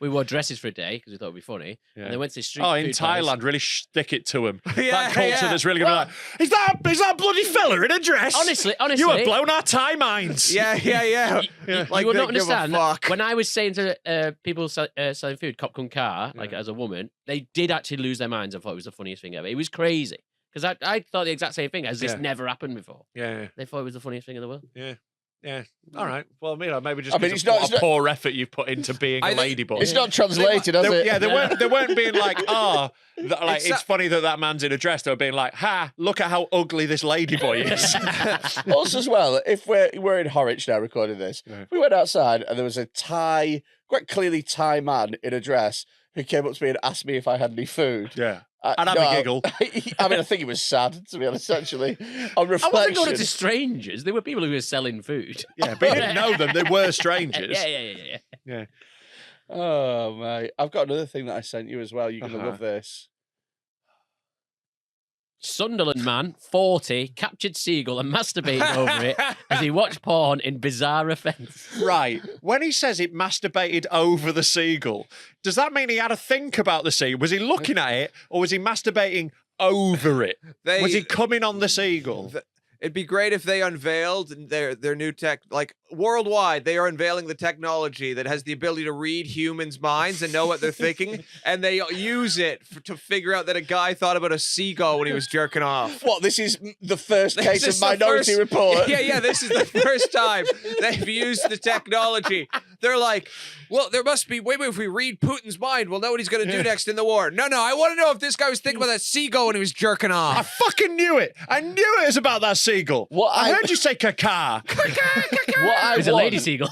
We wore dresses for a day because we thought it'd be funny. Yeah. And they went to the street Oh, in food place. Thailand, really stick it to him. Yeah, that culture yeah. that's really going to be like, is that bloody fella in a dress? Honestly, You have blown our Thai minds. Yeah. You Like, will they not give a understand. fuck. When I was saying to people selling food, kop kun ka, like as a woman, they did actually lose their minds. I thought it was the funniest thing ever. It was crazy. Because I thought the exact same thing, as this Yeah. never happened before. Yeah, They thought it was the funniest thing in the world. yeah. All right. Well, maybe just I mean, because it's of not- what it's a not- poor effort you put into being a I think- ladyboy. It's not translated, has it? Yeah, they weren't being like, It's it's funny that man's in a dress. They were being like, look at how ugly this ladyboy is. Also, as well, if we're in Horwich now recording this, Yeah. we went outside and there was a Thai, quite clearly Thai man in a dress who came up to me and asked me if I had any food. Yeah. I'd have a giggle. I mean, I think he was sad, to be honest, actually. On I reflection. wasn't going to strangers. There were people who were selling food. Yeah, but you didn't know them. They were strangers. Yeah. Oh, mate. I've got another thing that I sent you as well. You're going to Uh-huh. love this. Sunderland man, 40, captured seagull and masturbated over it as he watched porn in bizarre offence. Right. When he says it masturbated over the seagull, does that mean he had to think about the seagull? Was he looking at it or was he masturbating over it? Was he coming on the seagull? It'd be great if they unveiled their new tech, like worldwide. They are unveiling the technology that has the ability to read humans' minds and know what they're thinking, and they use it to figure out that a guy thought about a seagull when he was jerking off. What, this is the first This case is of the Minority first- Report? Yeah, this is the first time they've used the technology. They're like, well, there must be, maybe if we read Putin's mind, we'll know what he's going to do next in the war. No, I want to know if this guy was thinking about that seagull when he was jerking I off. fucking knew it. I knew it was about that seagull. What I I- heard you say caca. What I It was a lady want- seagull.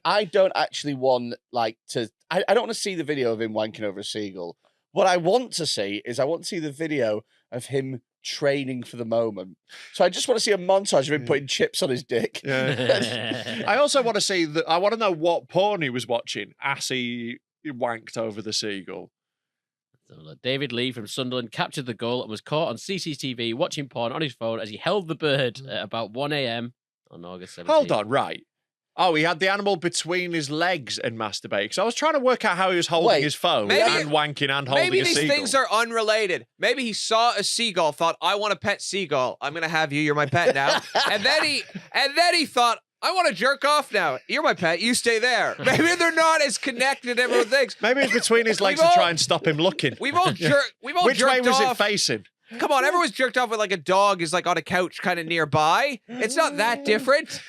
I don't actually want, like, to... I don't want to see the video of him wanking over a seagull. What I want to see is I want to see the video of him training for the moment. So I just want to see a montage of him putting chips on his dick. Yeah. I also want to see that. I want to know what porn he was watching as he wanked over the seagull. So, look, David Lee from Sunderland captured the gull and was caught on CCTV watching porn on his phone as he held the bird at about 1 a.m. on August 17th. Hold on, right. Oh, he had the animal between his legs and masturbating. So I was trying to work out how he was holding Wait, his phone maybe- and wanking and holding Maybe a these seagull. things are unrelated. Maybe he saw a seagull, thought, I want a pet seagull. I'm going to have you. You're my pet now. and then he thought, I want to jerk off now. You're my pet. You stay there. Maybe they're not as connected as everyone thinks. Maybe it's between his legs We've to all- try and stop him looking. We've all jerked. Which way was off. it facing? Come on, everyone's jerked off with like a dog is like on a couch kind of nearby. It's not that different.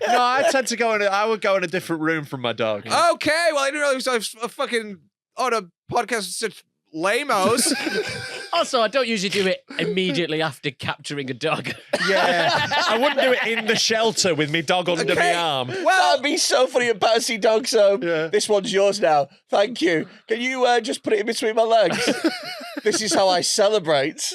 No, I tend to I would go in a different room from my dog. Okay, well I didn't realize I was fucking on a podcast with such lamos. Also, I don't usually do it immediately after capturing a dog. Yeah. I wouldn't do it in the shelter with me dog under my arm. Well, That'd be so funny at Bouncy Dogs Home. Yeah. This one's yours now. Thank you. Can you just put it in between my legs? This is how I celebrate.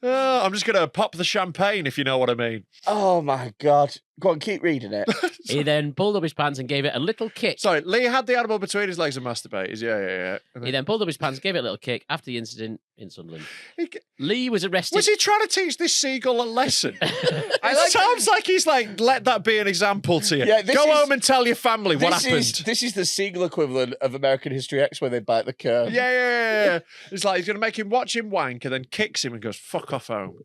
I'm just going to pop the champagne, if you know what I mean. Oh, my God. Go on, keep reading it. He then pulled up his pants and gave it a little kick. Sorry, Lee had the animal between his legs and masturbated. Yeah. He then pulled up his pants, gave it a little kick after the incident in Sunderland. He- Lee was arrested. Was he trying to teach this seagull a lesson? It like sounds like he's like, let that be an example to you. Yeah, this Go is- home and tell your family what happened. This is the seagull equivalent of American History X where they bite the curve. Yeah. It's like he's going to make him watch him wank and then kicks him and goes, fuck off home.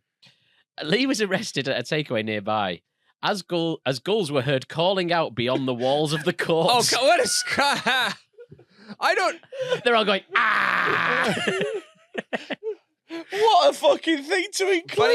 Lee was arrested at a takeaway nearby. As gulls were heard calling out beyond the walls of the oh, courts. God, what is? I don't. They're all going, ah! What a fucking thing to include. But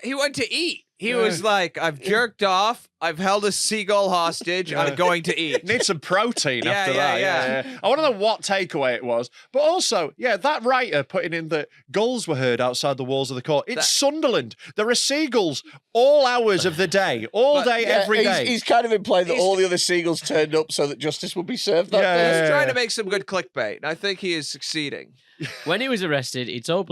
he went to eat. He was like, I've jerked off. I've held a seagull hostage. I'm going to eat. Need some protein Yeah, after yeah, that. yeah. I want to know what takeaway it was. But also, that writer putting in that gulls were heard outside the walls of the court. It's Sunderland. There are seagulls all hours of the day, all day, every day. He's kind of implying that all the other seagulls turned up so that justice would be served that day. He's trying to make some good clickbait, and I think he is succeeding. When he was arrested, he told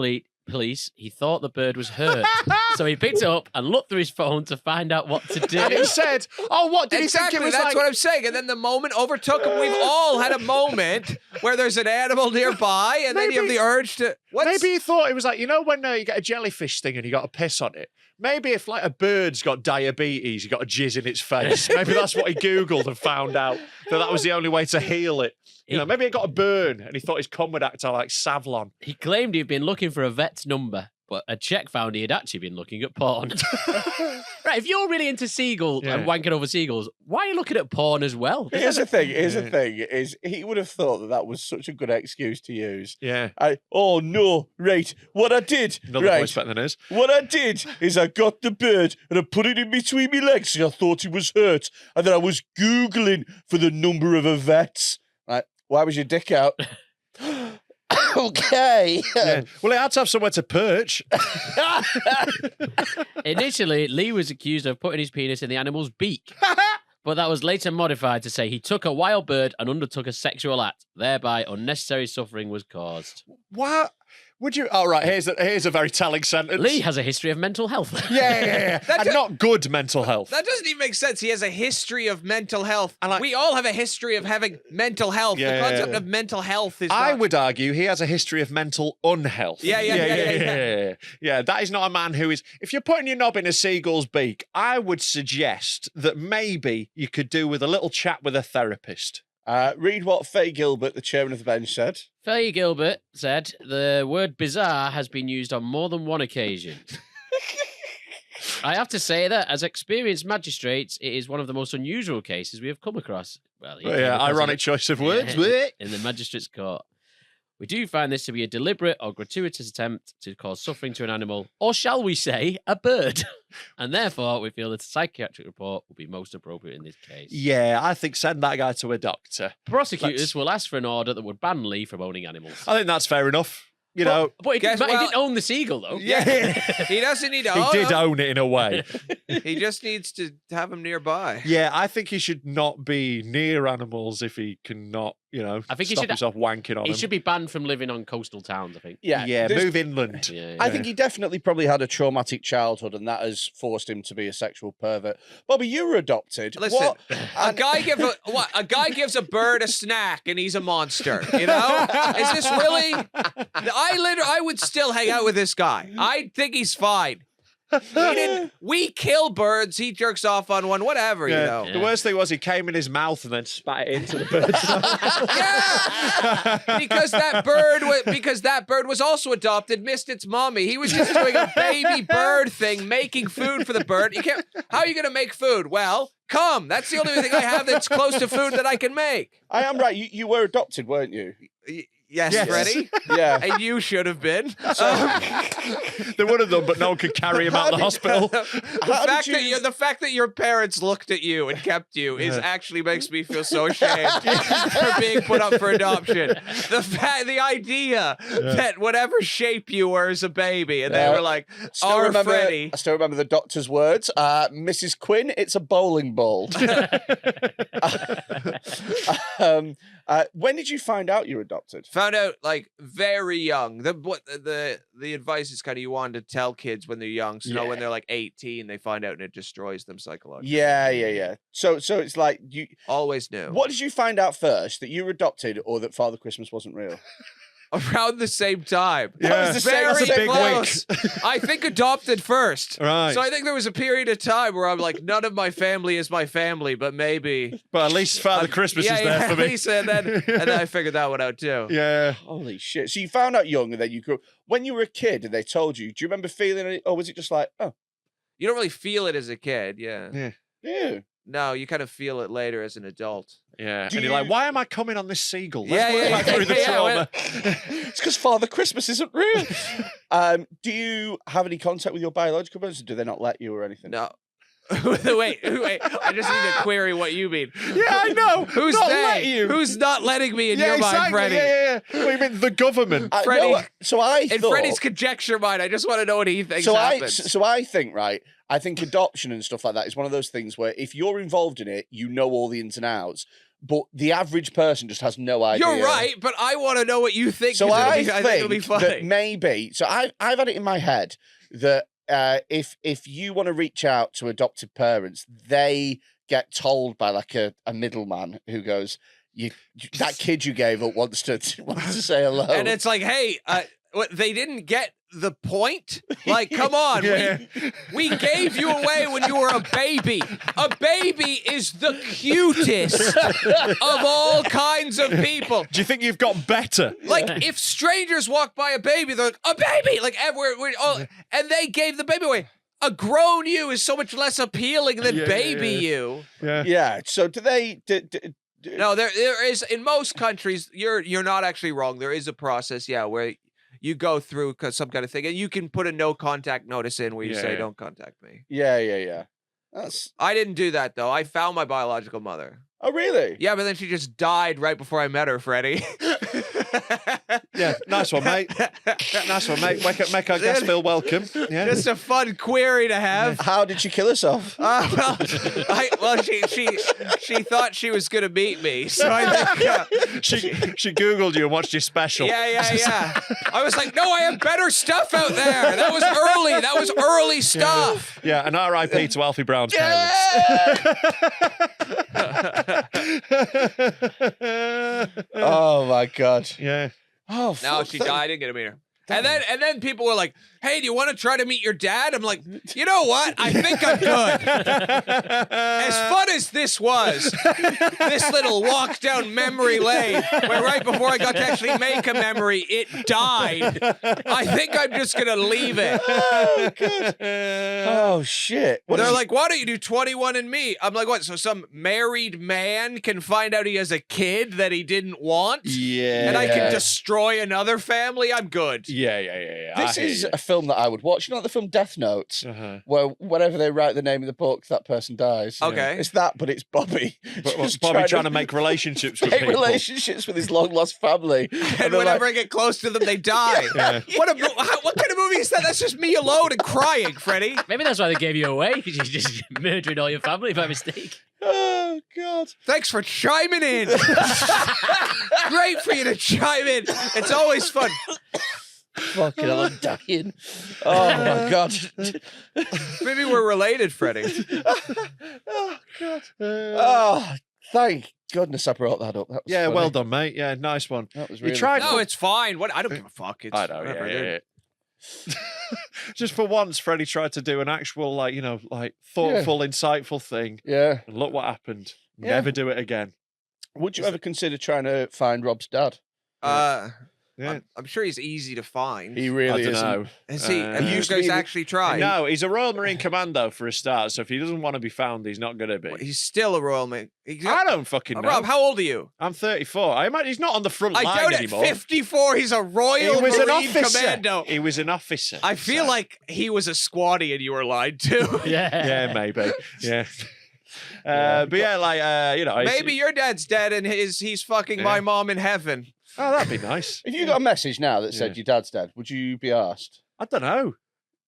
police he thought the bird was hurt. So he picked it up and looked through his phone to find out what to do. And he said, what did Exactly, he think it was that's like? what I'm saying. And then the moment overtook him. We've all had a moment where there's an animal nearby, and then you have the urge to... Maybe he thought it was like, when you get a jellyfish sting and you got to piss on it. Maybe if like a bird's got diabetes, you got to jizz in its face. Maybe that's what he Googled and found out that was the only way to heal it. Maybe it got a burn and he thought his cum would act like Savlon. He claimed he'd been looking for a vet's number, but a check found he had actually been looking at porn. Right, if you're really into seagulls and wanking over seagulls, why are you looking at porn as well? Here's the thing, is he would have thought that was such a good excuse to use. Yeah. Oh no, right, what I did, Another voice better than his. What I did is I got the bird and I put it in between my legs because I thought it was hurt, and then I was Googling for the number of a vet. Right, why was your dick out? Okay. Yeah. Well, it had to have somewhere to perch. Initially, Lee was accused of putting his penis in the animal's beak. But that was later modified to say he took a wild bird and undertook a sexual act. Thereby, unnecessary suffering was caused. What? Would you? Oh, right. Here's a very telling sentence. Lee has a history of mental health. Yeah. And not good mental health. That doesn't even make sense. He has a history of mental health. And we all have a history of having mental health. The concept of mental health is I would argue he has a history of mental unhealth. Yeah. That is not a man who is... If you're putting your knob in a seagull's beak, I would suggest that maybe you could do with a little chat with a therapist. Read what Faye Gilbert, the chairman of the bench, said. Faye Gilbert said, the word bizarre has been used on more than one occasion. I have to say that, as experienced magistrates, it is one of the most unusual cases we have come across. Well, ironic choice of words. In the magistrate's court. We do find this to be a deliberate or gratuitous attempt to cause suffering to an animal, or shall we say, a bird. And therefore, we feel that a psychiatric report would be most appropriate in this case. Yeah, I think send that guy to a doctor. Prosecutors will ask for an order that would ban Lee from owning animals. I think that's fair enough. But he didn't own the seagull, though. Yeah. He doesn't need to own He did own it in a way. He just needs to have him nearby. Yeah, I think he should not be near animals if he cannot, I think stop himself wanking on them. He should be banned from living on coastal towns, I think. Yeah, move inland. Yeah. I think he definitely probably had a traumatic childhood, and that has forced him to be a sexual pervert. Bobby, you were adopted. Listen, a guy gives a bird a snack, and he's a monster. Is this really? I would still hang out with this guy. I think he's fine. We kill birds. He jerks off on one. Whatever, The worst thing was he came in his mouth and then spat it into the bird's mouth. Yeah, because that bird was also adopted, missed its mommy. He was just doing a baby bird thing, making food for the bird. How are you going to make food? Well, come. That's the only thing I have that's close to food that I can make. I am right. You were adopted, weren't you? Yes, Freddy. Yeah. And you should have been. They would have done, but no one could carry him out of the hospital. The fact that your parents looked at you and kept you actually makes me feel so ashamed for being put up for adoption. The idea that whatever shape you were as a baby, and they were like, Freddy. I still remember the doctor's words. Mrs. Quinne, it's a bowling ball. When did you find out you're adopted? Found out very young. The advice is kind of you want to tell kids when they're young, so when they're like 18, they find out and it destroys them psychologically. Yeah. So it's like you always knew. What did you find out first? That you were adopted, or that Father Christmas wasn't real? Around the same time. Yeah. That was the very same close. I think adopted first. Right. So I think there was a period of time where I'm like, none of my family is my family, but maybe. But at least Father Christmas is there for me. At least, and then I figured that one out too. Yeah. Holy shit. So you found out young, and then you grew. When you were a kid and they told you, do you remember feeling it, or was it just like, oh? You don't really feel it as a kid, yeah. Yeah. No, you kind of feel it later as an adult. Yeah, Do and you're you- like, why am I coming on this seagull? Yeah, Let's work yeah, back through the yeah, trauma. It's because Father Christmas isn't real. Do you have any contact with your biological parents? Or do they not let you or anything? No. wait. I just need to query what you mean. Yeah, I know. Who's not they? let you. Who's not letting me in yeah, your exactly. mind, Freddie? Yeah. What do you mean, the government? Freddie- No, so I In thought, Freddie's conjecture mind, I just want to know what he thinks so happens. I think, right, I think adoption and stuff like that is one of those things where if you're involved in it, you know all the ins and outs, but the average person just has no idea. You're right, but I want to know what you think. So 'cause I think it'll be think funny. that maybe, so I've had it in my head that if you want to reach out to adoptive parents, they get told by like a middleman who goes, that kid you gave up wants to say hello. And it's like, hey, what, they didn't get the point? Like, come on. Yeah. We gave you away when you were a baby. A baby is the cutest of all kinds of people. Do you think you've got better? Like, if strangers walk by a baby, they're like, a baby! Like, everywhere, and they gave the baby away. A grown you is so much less appealing than Yeah, baby yeah. you. Yeah. yeah. So do they? No, there is, in most countries, you're not actually wrong. There is a process, yeah, where you go through some kind of thing, and you can put a no contact notice in where you say, Yeah. don't contact me. Yeah. That's. I didn't do that, though. I found my biological mother. Oh, really? Yeah, but then she just died right before I met her, Freddie. Yeah, nice one, mate. Nice one, mate. Make our guests feel welcome. Yeah. Just a fun query to have. How did she kill herself? She thought she was going to meet me, so I think... She Googled you and watched your special. Yeah. I was like, no, I have better stuff out there. That was early stuff. Yeah, and R.I.P. to Alfie Brown's parents. Oh my god. Yeah. Oh, No, fuck she that. died. I didn't get to meet her. And then people were like, hey, do you want to try to meet your dad? I'm like, you know what? I think I'm good. As fun as this was, this little walk down memory lane, where right before I got to actually make a memory, it died. I think I'm just going to leave it. Oh, God. Oh, shit. What They're is- like, why don't you do 21andMe? I'm like, what? So some married man can find out he has a kid that he didn't want? Yeah. And I can destroy another family? I'm good. Yeah. This is a film that I would watch. You know, like the film Death Note, Uh-huh. where whenever they write the name of the book, that person dies. Okay. It's that, but it's Bobby. But Just Bobby trying to make relationships with make people. relationships with his long lost family. And they're whenever like, I get close to them, they die. Yeah. What kind of movie is that? That's just me alone and crying, Freddie. Maybe that's why they gave you away, because you're just murdering all your family by mistake. oh, God. Thanks for chiming in. Great for you to chime in. It's always fun. Fucking hell, I'm dying. Oh, my God. Maybe we're related, Freddie. Oh, God. Oh, thank goodness I brought that up. That was Yeah, funny. well done, mate. Yeah, nice one. That was You really tried No, it's fine. What? I don't give a fuck. It's I know, whatever, yeah. dude. Just for once, Freddie tried to do an actual, thoughtful, insightful thing. Yeah. And look what happened. Yeah. Never do it again. Would you ever consider trying to find Rob's dad? Yeah. I'm sure he's easy to find. He really I don't is. know. Has he? Have you used to be guys the- actually tried? No, he's a Royal Marine Commando for a start, so if he doesn't want to be found, he's not going to be. He's still a Royal Man. I don't fucking know. Rob, how old are you? I'm 34. I imagine he's not on the front I line doubt it. anymore. 54. He's a Royal He was an Marine officer. Commando. He was an officer. I feel so- like he was a squatty and you were lied to. Yeah, maybe. Yeah. But yeah, it's- Maybe your dad's dead and he's fucking my mom in heaven. Oh, that'd be nice. If you got a message now that said Yeah. your dad's dead, would you be asked? I don't know.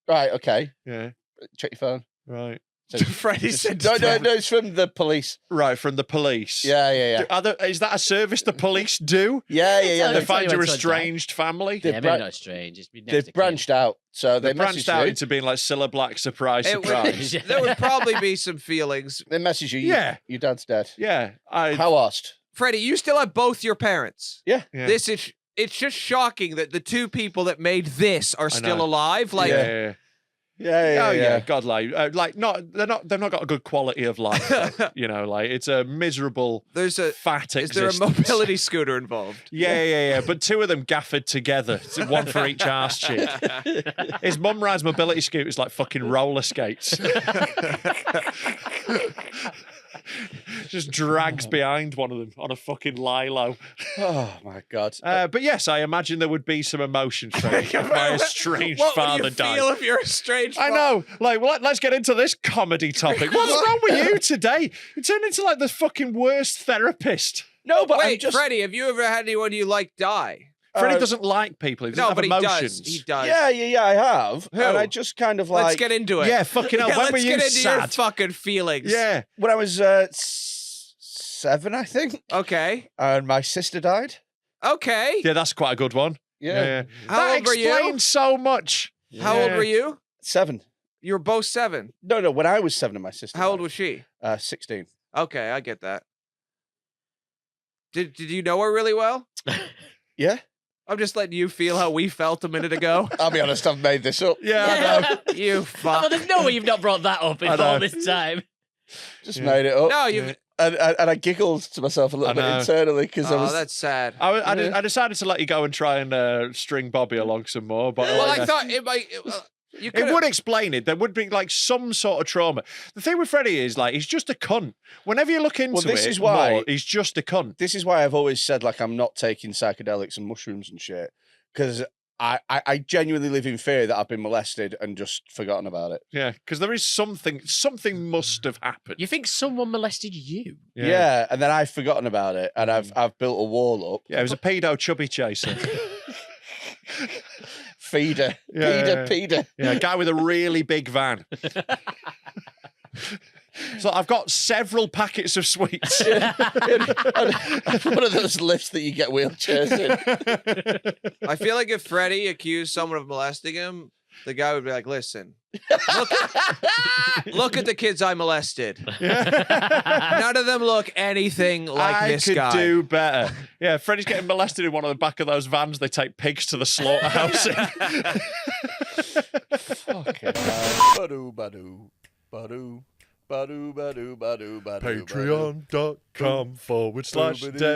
Right, okay. Yeah. Check your phone. Right. Freddie said No, it's from the police. Right, from the police. Yeah. Is that a service the police do? Yeah. Tell They you find your when it's estranged family? They've Yeah, bra- maybe not strange. It's been next They've to branched out, so they Branched messaged out you. into being like Cilla Black surprise. There would probably be some feelings. They message you. Yeah. Your dad's dead. Yeah. How asked? Freddie, you still have both your parents. Yeah. Yeah. It's just shocking that the two people that made this are still know. alive. Like, yeah. Yeah. God, they've not got a good quality of life. though. It's a miserable, there's a fat is there a existence. mobility scooter involved? Yeah. But two of them gaffered together, one for each arse cheek. His mum rides mobility scooters like fucking roller skates. Just drags behind one of them on a fucking lilo. Oh my God. But yes, I imagine there would be some emotion, Freddy, if my estranged What father would you died. feel if your estranged I know. Like, well, let's get into this comedy topic. What's wrong with you today? You turned into like the fucking worst therapist. No, but I'm Wait, just... Freddie, have you ever had anyone you like die? Freddie doesn't like people. He doesn't No, have but emotions. he does. Yeah, I have. Who? And I just kind of like... Let's get into it. Yeah, fucking hell. Yeah, When were let's you get into your sad? fucking feelings. Yeah. When I was 7, I think, Okay. and my sister died. Okay. Yeah, that's quite a good one. Yeah. How that old were you? explains so much. How old were you? 7. You were both 7. No, when I was 7 and my sister How old died. was she? 16. Okay, I get that. Did you know her really well? Yeah? I'm just letting you feel how we felt a minute ago. I'll be honest, I've made this up. Yeah, I know. You Well, fuck. there's no way you've not brought that up in I know. all this time. Just made it up. No, you. And I giggled to myself a little I bit know. internally because I Oh, was... that's sad. I decided to let you go and try and string Bobby along some more, but Well, I thought it might. You could. it would explain it. There would be like some sort of trauma. The thing with Freddie is like he's just a cunt. Whenever you look into this it, is why- more, he's just a cunt. This is why I've always said, like, I'm not taking psychedelics and mushrooms and shit. Because I genuinely live in fear that I've been molested and just forgotten about it. Yeah, because there is something must have happened. You think someone molested you? Yeah, and then I've forgotten about it, and I've built a wall up. Yeah, it was a pedo chubby chaser. Feeder. Yeah, Peeder. Yeah, a guy with a really big van. So I've got several packets of sweets. One of those lifts that you get wheelchairs in. I feel like if Freddie accused someone of molesting him, the guy would be like, "Listen, look at the kids I molested. None of them look anything like this I could guy." do better. Yeah, Freddie's getting molested in one of the back of those vans. They take pigs to the slaughterhouse. Okay. Badu, badu, badu.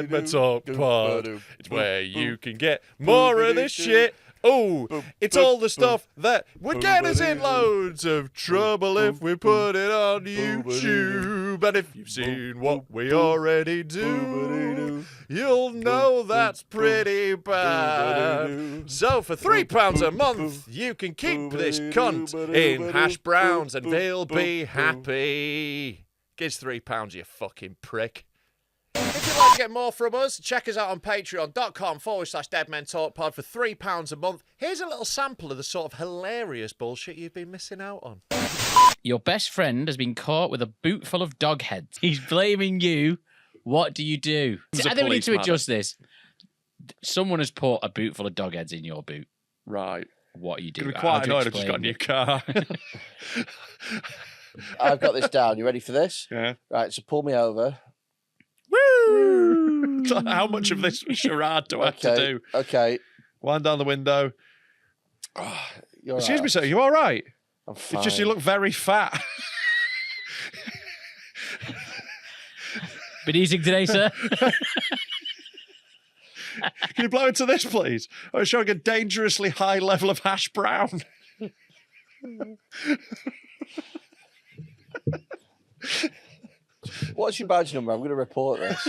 Patreon.com/deadmentalkpod. It's where you can get more of this shit. Oh, it's all the stuff that would get us in loads of trouble if we put it on YouTube. And if you've seen what we already do, you'll know that's pretty bad. So for £3 a month, you can keep this cunt in hash browns and they'll be happy. Give us £3, you fucking prick. If you'd like to get more from us, check us out on patreon.com/deadmentalkpod for £3 a month. Here's a little sample of the sort of hilarious bullshit you've been missing out on. Your best friend has been caught with a boot full of dog heads. He's blaming you. What do you do? He's a I think we need to policeman. adjust this. Someone has put a boot full of dog heads in your boot. Right. What you do? Could be How quite do you annoyed I've just got a new explain car. I've got this down. You ready for this? Yeah. Right, so pull me over. Woo! How much of this charade do I have to do? Okay. Wind down the window. You're Excuse right. me, sir. Are you all right? I'm fine. It's just you look very fat. Been eating today, sir? Can you blow into this, please? I'm showing a dangerously high level of hash brown. What's your badge number? I'm going to report this.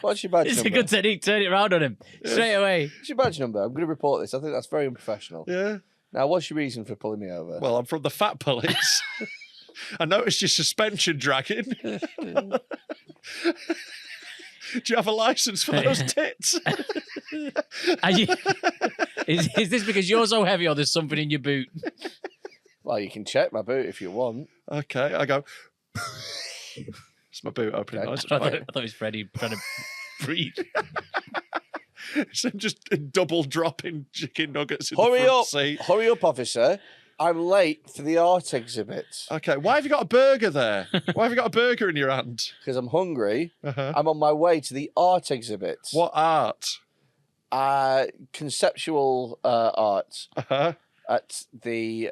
What's your badge It's number? a good technique. Turn it around on him straight away. What's your badge number? I'm going to report this. I think that's very unprofessional. Yeah. Now, what's your reason for pulling me over? Well, I'm from the fat police. I noticed your suspension dragging. Do you have a license for those tits? Are you- is this because you're so heavy or there's something in your boot? Well, you can check my boot if you want. Okay, I go. It's my boot opening Okay. nice. I thought it was Freddie trying to breathe. So I'm just double dropping chicken nuggets in Hurry the front up. seat. Hurry up, officer. I'm late for the art exhibit Okay, why have you got a burger there? Why have you got a burger in your hand? because I'm hungry. Uh-huh. I'm on my way to the art exhibit. What art? Conceptual art Uh-huh. at the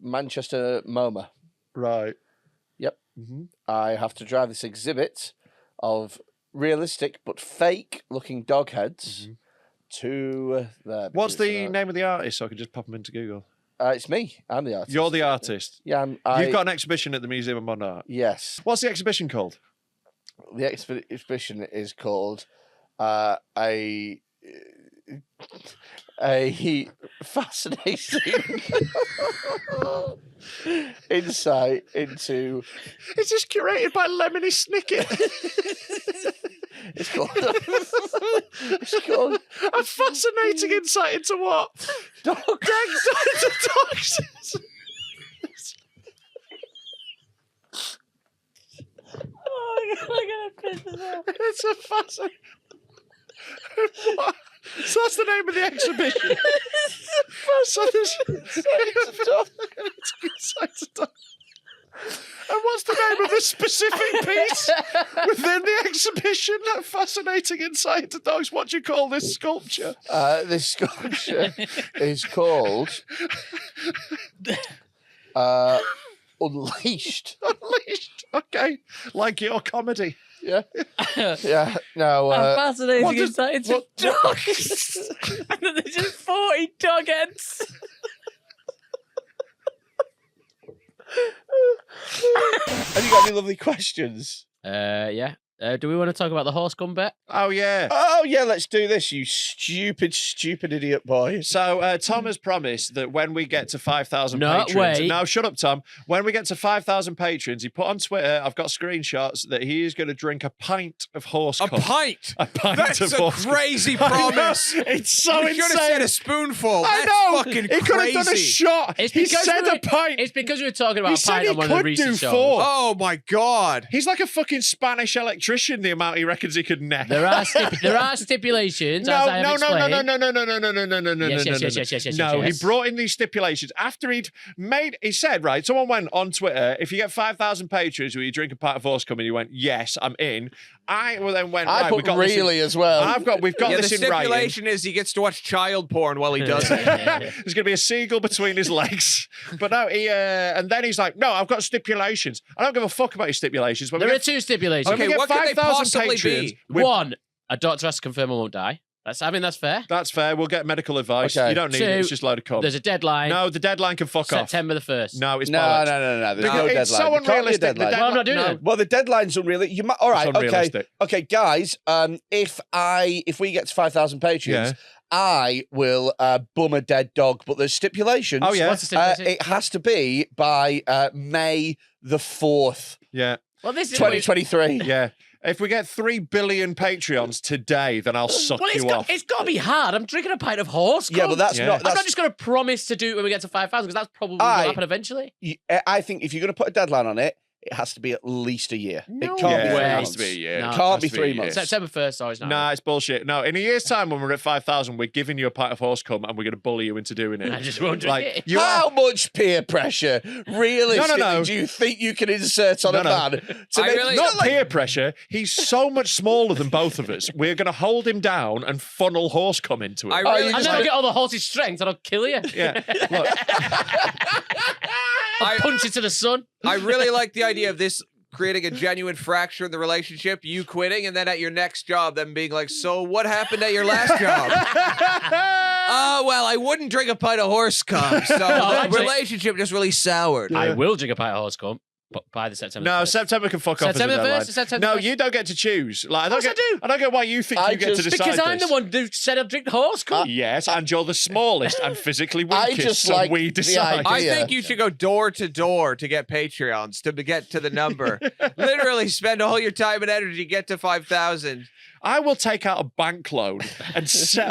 Manchester MoMA. Right. Yep. Mm-hmm. I have to drive this exhibit of realistic but fake looking dog heads to there. What's because, the name of the artist so I can just pop them into Google? It's me. I'm the artist. You're the artist. Yeah, You've got an exhibition at the Museum of Modern Art. Yes. What's the exhibition called? The exhibition is called a fascinating insight into. Is this curated by Lemony Snicket? It's called A fascinating insight into what? Dogs. Into dogs. It's a fascinating. What? So that's the name of the exhibition. So there's Inside a Dog. And what's the name of the specific piece within the exhibition? That fascinating insight into dogs. What do you call this sculpture? This sculpture is called Unleashed. Unleashed. Okay. Like your comedy. Yeah. Yeah. No. Fascinating what does- insight into dogs. And then there's just 40 dog heads. Have you got any lovely questions? Yeah. Do we want to talk about the horse cum bit? Oh, yeah. Oh yeah, let's do this. You stupid idiot boy. So Tom has promised that when we get to 5,000 No, patrons, wait. no, shut up, Tom. When we get to 5,000 patrons, he put on Twitter. I've got screenshots that he is going to drink a pint of horse A cum. pint. A pint That's of a horse cum. crazy I know. promise. It's so You should have insane. said a spoonful. I That's know. fucking He could have done a crazy. shot. It's He because said we were- a pint. It's because we were talking about He a said pint he on one of the could recent do shows. 4. Oh my god. He's like a fucking Spanish electrician, the amount he reckons he could neck. There are stipulations, as I have No, explained. Yes. No, he brought in these stipulations after he said, right, someone went on Twitter, if you get 5,000 patrons, will you drink a pint of horse cum? And he went, yes, I'm in. I then went, I right, put we've got really as well. we've got Yeah, the this in writing. stipulation is he gets to watch child porn while he does it. There's going to be a seagull between his legs. But no, and then he's like, no, I've got stipulations. I don't give a fuck about your stipulations. When There we are get, 2 stipulations. when we Okay, get what could they 5,000 possibly patrons, be? we've- One, a doctor has to confirm I won't die. That's fair. That's fair. We'll get medical advice. Okay. You don't need 2, it. It's just a load of cum. There's a deadline. No, the deadline can fuck off. September the 1st. No, it's no. bollocks. There's Because no it's deadline. so There can't be a unrealistic. The deadline. Well, I'm not doing no. it. Well, the deadline's unrealistic. All right, It's okay, unrealistic. okay, guys. If we get to 5,000 patrons, Yeah. I will bum a dead dog. But there's stipulations. Oh, yeah. What's the stipulation? It has to be by May the 4th, Yeah, Well, this is 2023. yeah. If we get 3 billion Patreons today, then I'll suck Well, you off. it's got to be hard. I'm drinking a pint of horse cum. Yeah, but that's Yeah. not. I'm That's, not just going to promise to do it when we get to 5,000 because that's probably going to happen eventually. I think if you're going to put a deadline on it, it has to be at least a year. No it can't Yeah, be it 3 way. has months. to be, yeah. No. It Can't has be to 3 months. September 1st, always not. Nah, it's bullshit. No, in a year's time when we're at 5,000, we're giving you a pint of horse cum and we're going to bully you into doing it. I just won't drink like, it. you How are, much peer pressure, realistically, No. do you think you can insert on No, a no. man? To I make, really- not peer pressure. He's so much smaller than both of us. We're going to hold him down and funnel horse cum into it. I Oh, really, you I'll just never like- get all the horse's strength and I'll kill you. Yeah, look, I'll punch you to the sun. I really like the idea of this creating a genuine fracture in the relationship, you quitting, and then at your next job, them being like, so what happened at your last job? Well, I wouldn't drink a pint of horse cum, so the actually- relationship just really soured. I will drink a pint of horse cum, but by the September. no, 1st. September can fuck off. as a September deadline. 1st, September No, 1st. you don't get to choose. Like, course I do. I don't get why you think I you get to just- decide Because I'm this. the one who said I'd drink horse cum. Yes, and you're the smallest and physically I weakest, just so like we the decide. I idea. think you should go door to door to get Patreons to get to the number. Literally spend all your time and energy, get to 5,000. I will take out a bank loan and set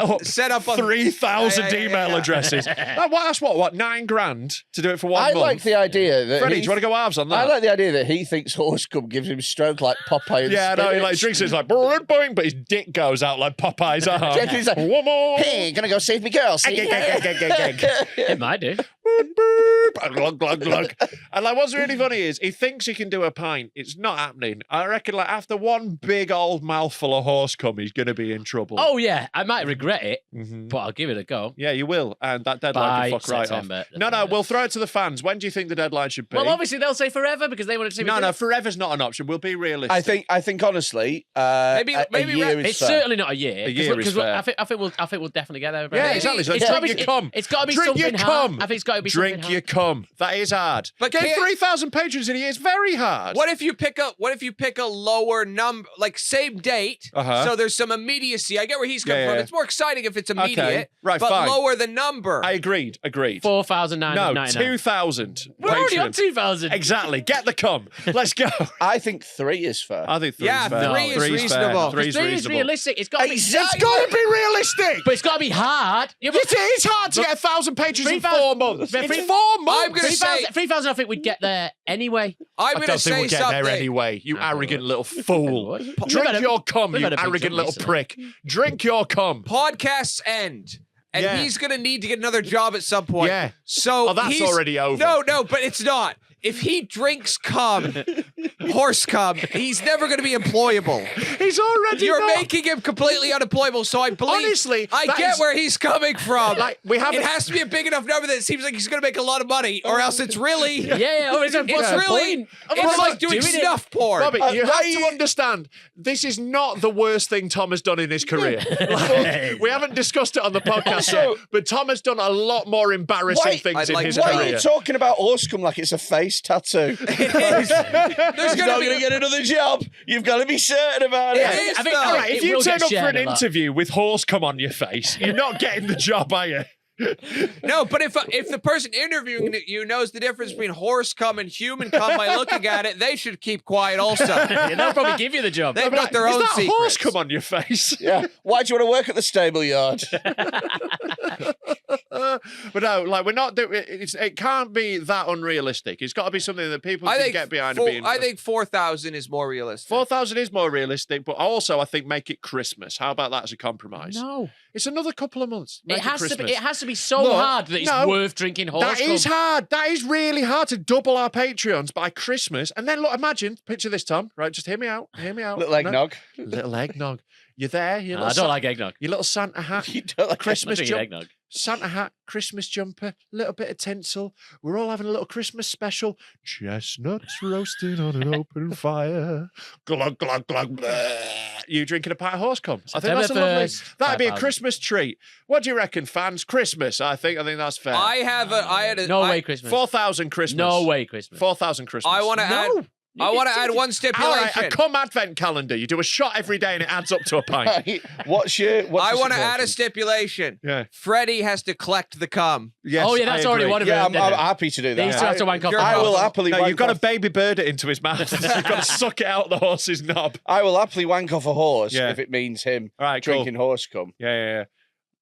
up a- 3,000 Yeah. email addresses. That's what, 9 grand to do it for 1 I month? like the idea that Freddie, he, do you want to go halves on that? I like the idea that he thinks horse cum gives him stroke like Popeye. And yeah, no, he spinach. like drinks it, it's like boing, boing, but his dick goes out like Popeye's arm. He's like, One more. hey, gonna go save me girl. See? It might do. glug, glug, glug. And like, what's really funny is he thinks he can do a pint. It's not happening. I reckon, like, after one big old mouthful of horse cum, he's going to be in trouble. Oh yeah, I might regret it, Mhm. but I'll give it a go. Yeah, you will. And that deadline By can fuck right September off. the No, first. we'll throw it to the fans. When do you think the deadline should be? Well, obviously they'll say forever because they want to see me no, do no, it. forever's not an option. We'll be realistic. I think honestly, Maybe a year is It's fair. certainly not a year. A year is fair. I think we'll definitely get there. Yeah, exactly. So It's drink gotta be- your cum. It's got to be Drink your something hard. cum. I think it's got got to be something Drink hard. your cum. That is hard. But Get can't- 3,000 patrons in a year is very hard. What if you pick a lower number, like same date? Uh-huh. So there's some immediacy. I get where he's coming Yeah, from. yeah. It's more exciting if it's immediate. Right, but fine. lower the number. I agreed. 4,999. No, 2,000. We're already on Patreons. 2,000. Exactly. Get the cum. Let's go. I think 3 is fair. I think 3 Yeah, is fair. 3 is Three's reasonable. Fair. 3 is 3 is reasonable. realistic. It's got to be. It's got to be realistic. But it's got to be hard. Yeah, but It is hard to get 1,000 patrons in 4 months. But It's 3 4 months. I'm gonna say- 3,000, I think we'd get there anyway. I'm I going to don't think say we'll get something. there anyway. You I arrogant would. little fool. We've Drink had a- your cum, we've you had a big arrogant jump little recently. prick. Drink your cum. Podcasts end. And Yeah. he's going to need to get another job at some point. Yeah. So Oh, that's he's- already over. No, but it's not. If he drinks cum, horse cum, he's never going to be employable. He's already You're not. making him completely unemployable. So I believe. Honestly, I that get is- where he's coming from. Like, we haven't- It has to be a big enough number that it seems like he's going to make a lot of money, or else it's really. Yeah, oh, it's It's really. It's Otherwise, like doing doing it- snuff porn. Bobby, you have right. to understand, this is not the worst thing Tom has done in his career. Like, we haven't discussed it on the podcast yet, but Tom has done a lot more embarrassing Why- things I'd in like his to Why know. are career. you talking about horse cum like it's a face tattoo? There's He's going not to going to be. get another job. You've got to be certain about it. It is, I think- though. all Right, if it you will turn get up for shared an a lot. interview with horse cum on your face, you're not getting the job, are you? No, but if the person interviewing you knows the difference between horse cum and human cum by looking at it, they should keep quiet also. Yeah, they'll probably give you the job. They've got their Is own that secrets. horse cum on your face? Yeah. Why do you want to work at the stable yard? But no, like we're not doing. It can't be that unrealistic. It's got to be something that people I can think get behind. I think 4,000 is more realistic. 4,000 is more realistic, but also I think make it Christmas. How about that as a compromise? No, It's another couple of months. Make it has to be. Christmas. It has to be so Look, hard that it's no, worth drinking horse That cum. is hard. That is really hard to double our Patreons by Christmas. And then look, imagine, picture this, Tom. Right, just hear me out. Hear me out. Little No. eggnog. Little eggnog. You're there. Your I little don't like eggnog. your little Santa hat. You don't like Christmas I'm not drinking jump. eggnog. Santa hat, Christmas jumper, little bit of tinsel. We're all having a little Christmas special. Chestnuts roasting on an open fire. Glug, glug, glug. Bleh. You drinking a pint of horse cum. I think that's a September lovely. 1st, That'd be a 5,000. Christmas treat. What do you reckon, fans? Christmas, I think that's fair. I had a No way, Christmas. 4,000 Christmas. No way, Christmas. 4,000 Christmas. I want to add. No. I want to add one All stipulation. right, a cum advent calendar. You do a shot every day and it adds up to a pint. What's I your want to add a suggestion? stipulation. Yeah. Freddie has to collect the cum. Yes, Oh, yeah, that's I already agree. one of Yeah, them. I'm happy to do that. They still have to wank off the I will horse. happily No, wank you've got to off. baby bird it into his mouth. You've got to suck it out the horse's knob. I will happily wank off a horse Yeah. if it means him All right, cool. drinking horse cum. Yeah.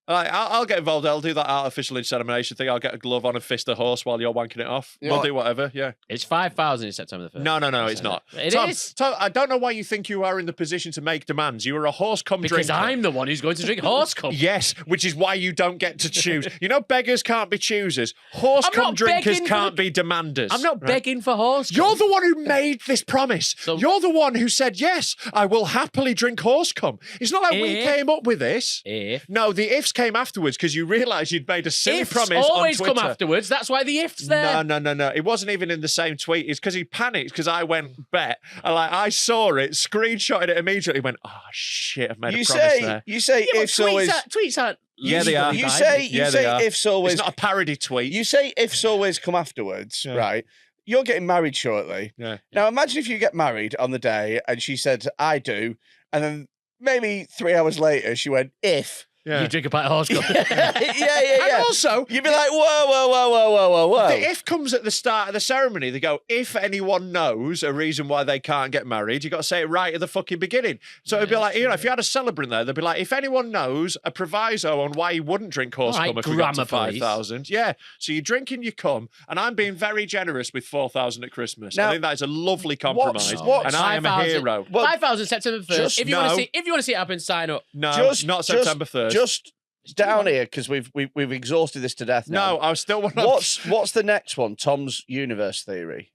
All right, I'll get involved. I'll do that artificial insemination thing. I'll get a glove on and fist a horse while you're wanking it off. Yeah. We'll do whatever. Yeah. It's 5,000 in September the 1st. No, it's not. It Tom, is. Tom, I don't know why you think you are in the position to make demands. You are a horse cum Because drinker. I'm the one who's going to drink horse cum. Yes, which is why you don't get to choose. You know, beggars can't be choosers. Horse I'm cum not drinkers begging for can't the- be demanders. I'm not right? begging for horse cum. You're the one who made this promise. So- You're the one who said, yes, I will happily drink horse cum. It's not like we If- came up with this. If. No, the ifs came afterwards because you realised you'd made a silly Ifs promise always on come Twitter. afterwards. That's why the if's there. No. It wasn't even in the same tweet. It's because he panicked because I went bet. And I saw it, screenshotted it immediately, went, oh shit, I've made You a promise say there. Yeah, but ifs always. Tweets aren't. Yeah, they are. You legally say binding. Yeah, they are. ifs always. It's not a parody tweet. You say ifs always come afterwards, Yeah. right? You're getting married shortly. Yeah. Now imagine if you get married on the day and she said, "I do," and then maybe 3 hours later she went, "If." Yeah. You drink a pint of horse cum. yeah. And also, You'd be like, whoa. the if comes at the start of the ceremony. They go, if anyone knows a reason why they can't get married, you got to say it right at the fucking beginning. So it'd be like, you know, if you had a celebrant there, they'd be like, if anyone knows a proviso on why he wouldn't drink horse All right, cum if we got to grammar police. 5,000. Yeah. So you're drinking your cum, and I'm being very generous with 4,000 at Christmas. Now, I think that is a lovely compromise. what's- and I am a 5,000 hero. Well, 5,000 September 1st. just- If you want no. to see it happen, sign up. No, not September 1st. Just down here because we've exhausted this to death. Now. no, I still want to. What's the next one? Tom's universe theory.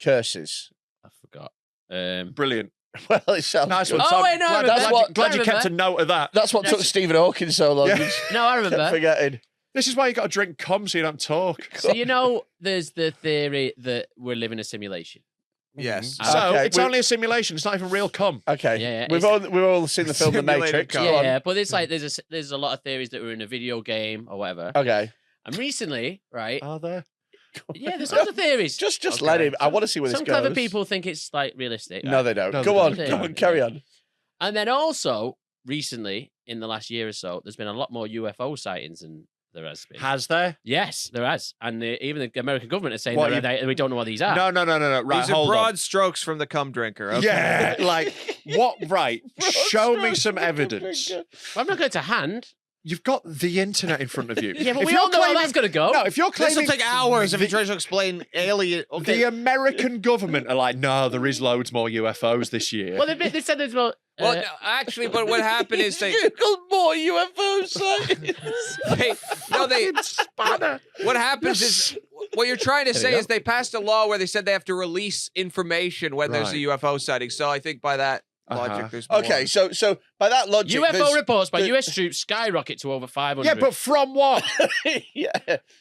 Curses. I forgot. Brilliant. Well, it sounds Nice good. one. Oh, Tom. wait, no, I glad, remember. glad I you kept a remember. note of that. That's what took Stephen Hawking so long. Yeah. He just No, I kept remember. forgetting. This is why you got to drink cum so you don't talk. So you know, there's the theory that we're living a simulation. Yes. So Okay, it's we- only a simulation. It's not even real cum. Okay. Yeah, we've all seen the film The Simulated Matrix. cum. Go on. Yeah, but it's like there's a lot of theories that we're in a video game or whatever. Okay. And recently, right? Are there? Yeah, there's lots of theories. Just let him. I want to see where this Some goes. clever people think it's like realistic. No, right? they don't. No, Go they on, don't. go on, carry on. And then also, recently, in the last year or so, there's been a lot more UFO sightings than there has been. Has there? Yes, there has. And even the American government is saying What, we don't know what these are. No. Right, These are hold broad on. strokes from the cum drinker. Okay. Yeah, like what? Right, show me some evidence. Well, I'm not going to hand. You've got the internet in front of you. Yeah, but If we you're all know how claiming- that's going to go. No, if you're This claiming will take hours if the, he tries to explain alien. Okay. the American government are like, no, there is loads more UFOs this year. Well, they said there's well. Well, no, actually, but what happened is they more UFO sightings. what happens is what you're trying to say is they passed a law where they said they have to release information when there's a UFO sighting. So I think by that logic, there's more. Okay, so by that logic, UFO there's- reports by US troops skyrocket to over 500. Yeah, but from what? yeah.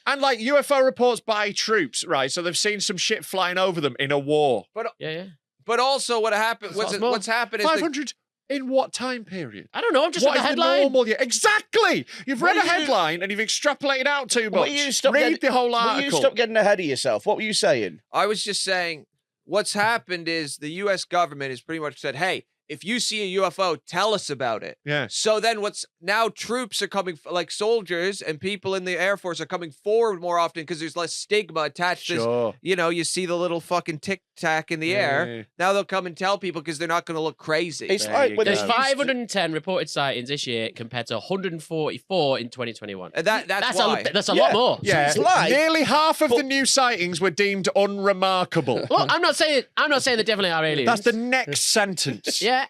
And like UFO reports by troops, right? So they've seen some shit flying over them in a war. yeah. But also, what happened? Lots more. What's happened is 500 in what time period? I don't know. I'm just What read is the headline. normal? Yeah, exactly. You've read Will a you- headline and you've extrapolated out too Will much. you stop Read getting- the whole Will article. you stop getting ahead of yourself? What were you saying? I was just saying, what's happened is the U.S. government has pretty much said, "Hey, if you see a UFO, tell us about it." Yeah. So then what's now troops are coming, like soldiers and people in the Air Force are coming forward more often because there's less stigma attached to, Sure. you know, you see the little fucking tic tac in the air. Yeah. Now they'll come and tell people because they're not going to look crazy. It's There like you when go. There's they used to- 510 reported sightings this year compared to 144 in 2021. And that's why. That's a Yeah. lot more. Yeah, it's like- nearly half of the new sightings were deemed unremarkable. Well, I'm not saying they definitely are aliens. That's the next sentence. Yeah.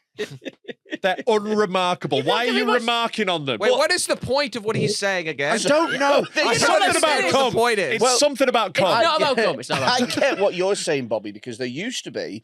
They're unremarkable. Why are give me you much- remarking on them? Wait, what is the point of what he's saying again? I don't know. You It's know something what about the cum. point is? It's Well, something about cum. It's not about get- cum. It's not about I cum. get what you're saying, Bobby, because there used to be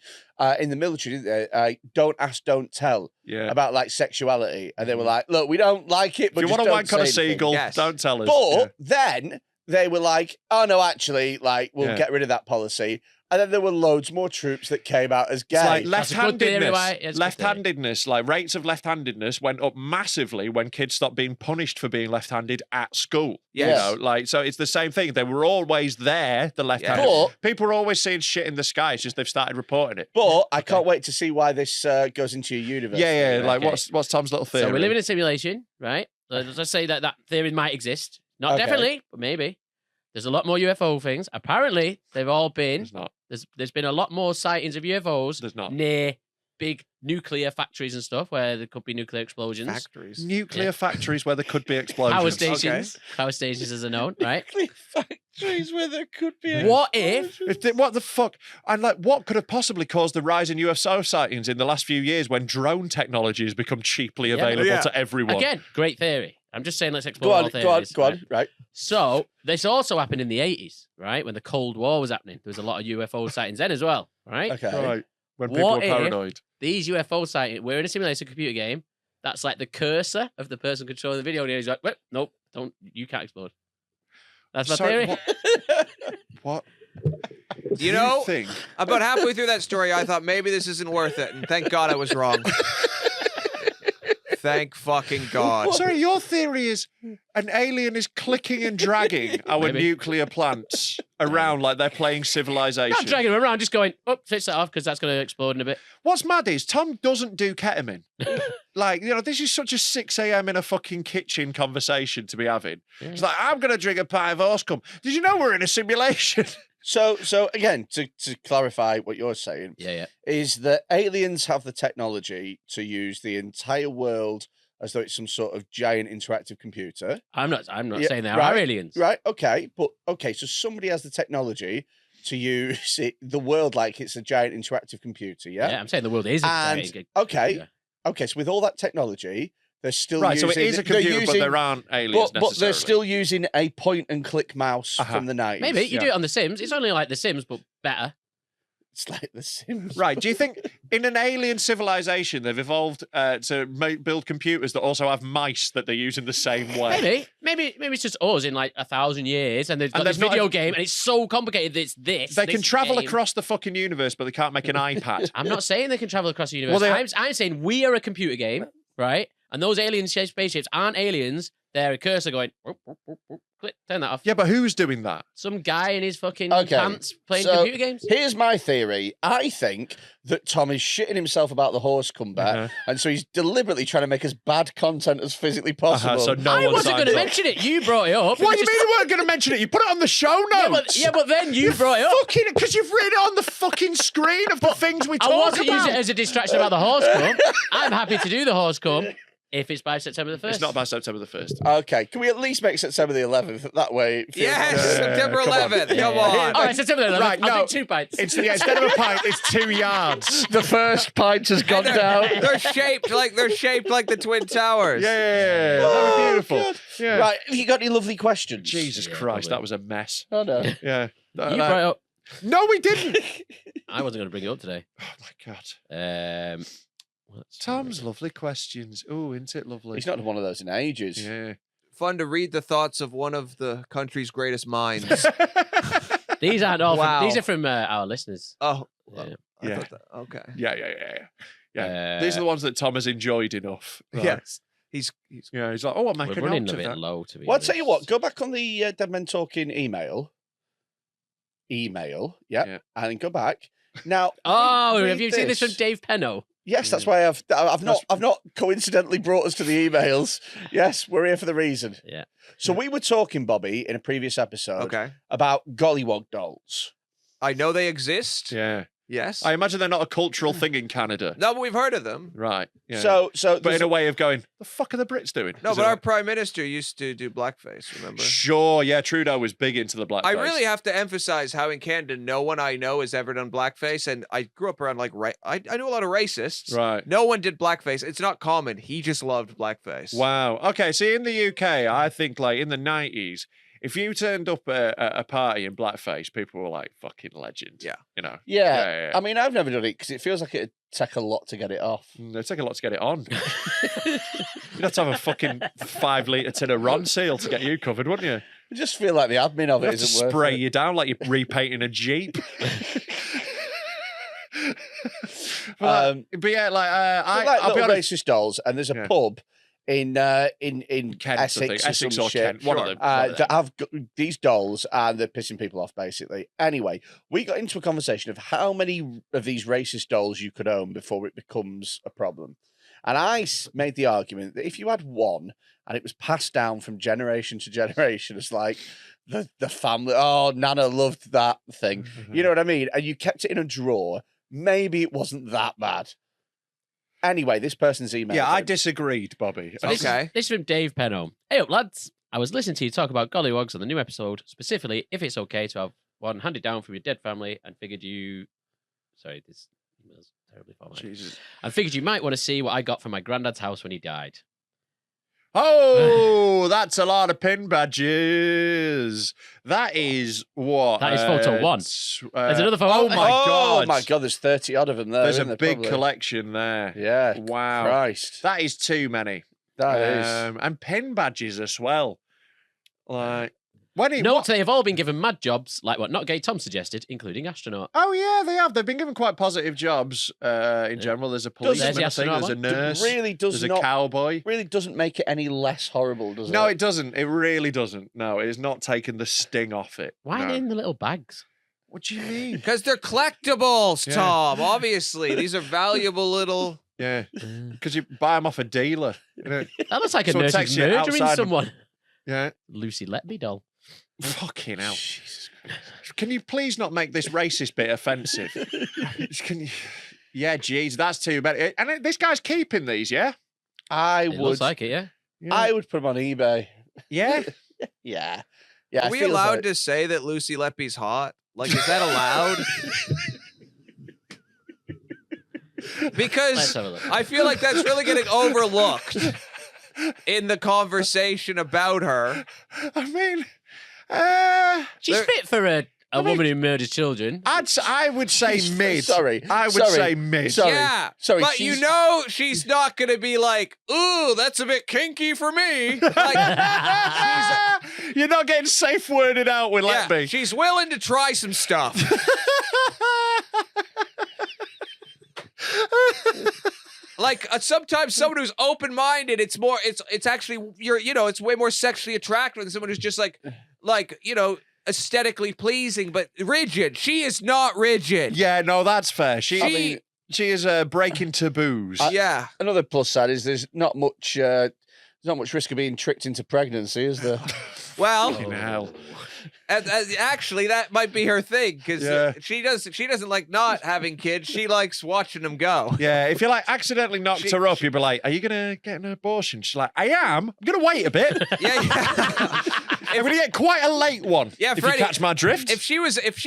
in the military, didn't there, don't ask, don't tell Yeah. about like sexuality, and they were like, "Look, we don't like it, but If you just want to don't wank on a say anything." seagull, Yes. don't tell us. But then they were like, "Oh no, actually, like we'll Yeah. get rid of that policy." And then there were loads more troops that came out as gay. It's like That's a good theory, left-handedness. right? It's a good Left-handedness, like rates of left-handedness went up massively when kids stopped being punished for being left-handed at school. Yes. You know, like so it's the same thing. They were always there, the left-handed. But- People are always seeing shit in the sky. It's just they've started reporting it. But I can't wait to see why this goes into your universe. Yeah, like Okay. what's Tom's little theory? So we live in a simulation, right? Let's say that theory might exist. Not Okay. definitely, but maybe. There's a lot more UFO things. Apparently, they've all been. There's not. There's been a lot more sightings of UFOs There's not. near big nuclear factories and stuff where there could be nuclear explosions. Factories. Nuclear Yeah. factories where there could be explosions. Power stations. Power stations as are known, right? factories where there could be. What if What the fuck? And like, what could have possibly caused the rise in UFO sightings in the last few years when drone technology has become cheaply available Yeah. to everyone? again, great theory. I'm just saying let's Go explore all on, theories. go on, go right? on. Right. So this also happened in the 80s, right? When the Cold War was happening. There was a lot of UFO sightings then as well, right? Okay. Right. When people What were if- paranoid. These UFO sightings, we're in a simulator computer game. That's like the cursor of the person controlling the video. And he's like, well, nope, you can't explode. That's my Sorry, theory. What? You know, think? about halfway through that story, I thought maybe this isn't worth it, and thank God I was wrong. Thank fucking God. Sorry, your theory is an alien is clicking and dragging our Maybe. nuclear plants around like they're playing Civilization. Not dragging him around, just going, oh, switch that off because that's going to explode in a bit. What's mad is Tom doesn't do ketamine. Like, you know, this is such a 6 a.m. in a fucking kitchen conversation to be having. It's like, I'm going to drink a pint of horse cum. Did you know we're in a simulation? So again, to clarify what you're saying, Yeah. is that aliens have the technology to use the entire world as though it's some sort of giant interactive computer. I'm not Yeah, saying there right, are aliens. Right, okay. But okay, so somebody has the technology to use the world like it's a giant interactive computer, yeah? Yeah, I'm saying the world is a And giant okay, computer. okay, so with all that technology, they're still Right, using so it is a they're computer, but using- there aren't aliens but they're necessarily. still using a point and click mouse Uh-huh. from the 90s. Maybe you yeah. do it on The Sims. It's only like The Sims, but better. It's like The Sims. Right, do you think in an alien civilization they've evolved to build computers that also have mice that they use in the same way? Maybe it's just us in like 1,000 years, and they've got And this they've not video ev- game, and it's so complicated that it's this. They can this travel game. across the fucking universe, but they can't make an iPad. I'm not saying they can travel across the universe. Well, they- I'm saying we are a computer game, right? And those alien shaped spaceships aren't aliens. They're a cursor going. "Whoop, whoop, whoop, whoop," Turn that off. Yeah, but who's doing that? Some guy in his fucking Okay, pants playing so computer games. Here's my theory. I think that Tom is shitting himself about the horse comeback, Uh-huh. and so he's deliberately trying to make as bad content as physically possible. So no I one wasn't going signs to up. mention it. You brought it up. What It do you was mean you weren't going to mention it? You put it on the show notes. Yeah, but then you brought it up. Fucking, because you've written it on the fucking screen of the things we talk I wasn't about. using it as a distraction about the horse come. I'm happy to do the horse come if it's by September the 1st. It's not by September the 1st. Okay, can we at least make September the 11th? That way, it feels Yes, like- September come on. 11th. Come on. All right, September the 11th. Right, I'll no. take 2 pints. It's instead of a pint, it's 2 yards. the first pint has gone down. They're shaped like the Twin Towers. Yeah, that'd be beautiful. God. Yeah. Right, have you got any lovely questions? Jesus Yeah, Christ, probably. that was a mess. Oh no. Yeah. You brought it up. No, we didn't. I wasn't going to bring it up today. Oh my God. Let's Tom's lovely questions. Oh, isn't it lovely? He's not done one of those in ages. Yeah. Fun to read the thoughts of one of the country's greatest minds. These aren't all. Wow. These are from our listeners. Oh, Yeah. I Yeah. thought that, okay. Yeah. These are the ones that Tom has enjoyed enough. Right. Yes. He's Yeah, he's like, oh, I'll make We're a running note a of bit that. low, to be Well, I'll honest. tell you what, go back on the Dead Men Talking email. Yeah. And then go back. Now, Oh, read have you seen this from this. Dave Penno? Yes, that's why I've not coincidentally brought us to the emails. Yes, we're here for the reason. Yeah. So we were talking, Bobby, in a previous episode okay. about gollywog dolls. I know they exist. Yeah. Yes. I imagine they're not a cultural thing in Canada. No, but we've heard of them. Right. Yeah. So but there's- in a way of going, the fuck are the Brits doing? No, Is but it- our prime minister used to do blackface, remember? Sure, yeah, Trudeau was big into the blackface. I really have to emphasize how in Canada no one I know has ever done blackface, and I grew up around I knew a lot of racists. Right. No one did blackface. It's not common. He just loved blackface. Wow. Okay, see, in the UK, I think, like, in the 90s, if you turned up at a party in blackface, people were like, fucking legend. Yeah. You know? yeah, I mean, I've never done it because it feels like it'd take a lot to get it off. It'd take a lot to get it on. You'd have to have a fucking 5-litre tin of Ron Seal to get you covered, wouldn't you? I just feel like the admin of You'd it have to isn't worth spray it. you down like you're repainting a Jeep. But yeah, like, They're like I'll be little honest. racist dolls, and there's a Yeah. pub in Kent, I think. Essex or Essex some or shit. Kent, one of Sure. them. one of them. That have these dolls and they're pissing people off basically. Anyway, we got into a conversation of how many of these racist dolls you could own before it becomes a problem. And I made the argument that if you had one and it was passed down from generation to generation, it's like the family, oh, Nana loved that thing. You know what I mean? And you kept it in a drawer, maybe it wasn't that bad. Anyway, this person's email. Yeah, I disagreed, Bobby. So this, Okay. is, this is from Dave Penno. Hey up, lads. I was listening to you talk about gollywogs on the new episode, specifically if it's okay to have one handed down from your dead family, and figured you... Sorry, this email's terribly formatted. Jesus. I figured you might want to see what I got from my granddad's house when he died. Oh, that's a lot of pin badges. That is what? That is photo one. There's another photo. Oh my god! Oh my god, there's 30 odd of them there. There's isn't a there, big probably? collection there. Yeah. Wow. Christ. That is too many. That is. And pin badges as well. Like when he Note they have all been given mad jobs, like what Not Gay Tom suggested, including astronaut. Oh yeah, they have. They've been given quite positive jobs in general. There's a policeman, There's the I think. There's a astronaut nurse. Really does There's not a cowboy. really doesn't make it any less horrible, does it? No, it doesn't. It really doesn't. No, it is not taking the sting off it. Why no. in the little bags? What do you mean? Because they're collectibles, Yeah. Tom. Obviously, these are valuable little. Yeah, because you buy them off a dealer. You know? That looks like a Someone nurse takes who's you murdering outside of- someone. Yeah. Lucy Letby doll. Fucking hell. Can you please not make this racist bit offensive? Can you... Yeah, geez, that's too bad. And this guy's keeping these, yeah? I It would. looks like it, yeah. I would put them on eBay. Yeah? Yeah. Yeah. Are it we feels allowed like- to say that Lucy Letby's hot? Like, is that allowed? Let's Because have a look. I feel like that's really getting overlooked in the conversation about her. I mean, She's There- fit for a woman who murders children. I would say mid. Sorry. I would Sorry. say mid. Sorry. Yeah, Sorry, but you she's- know she's not going to be like, ooh, that's a bit kinky for me. Like, You're not getting safe worded out with yeah, Letby. she's willing to try some stuff. Like sometimes someone who's open-minded, it's actually it's way more sexually attractive than someone who's just like aesthetically pleasing but rigid. She is not rigid. Yeah, no, that's fair. She is breaking taboos. Yeah. Another plus side is there's not much risk of being tricked into pregnancy, is there? Well, Fucking hell. actually, that might be her thing because Yeah. she doesn't like not having kids. She likes watching them go. Yeah, if you like accidentally knocked her up, you'd be like, "Are you gonna get an abortion?" She's like, "I am. I'm gonna wait a bit. Yeah. I'm gonna get quite a late one. Yeah, if Freddie, you catch my drift." If she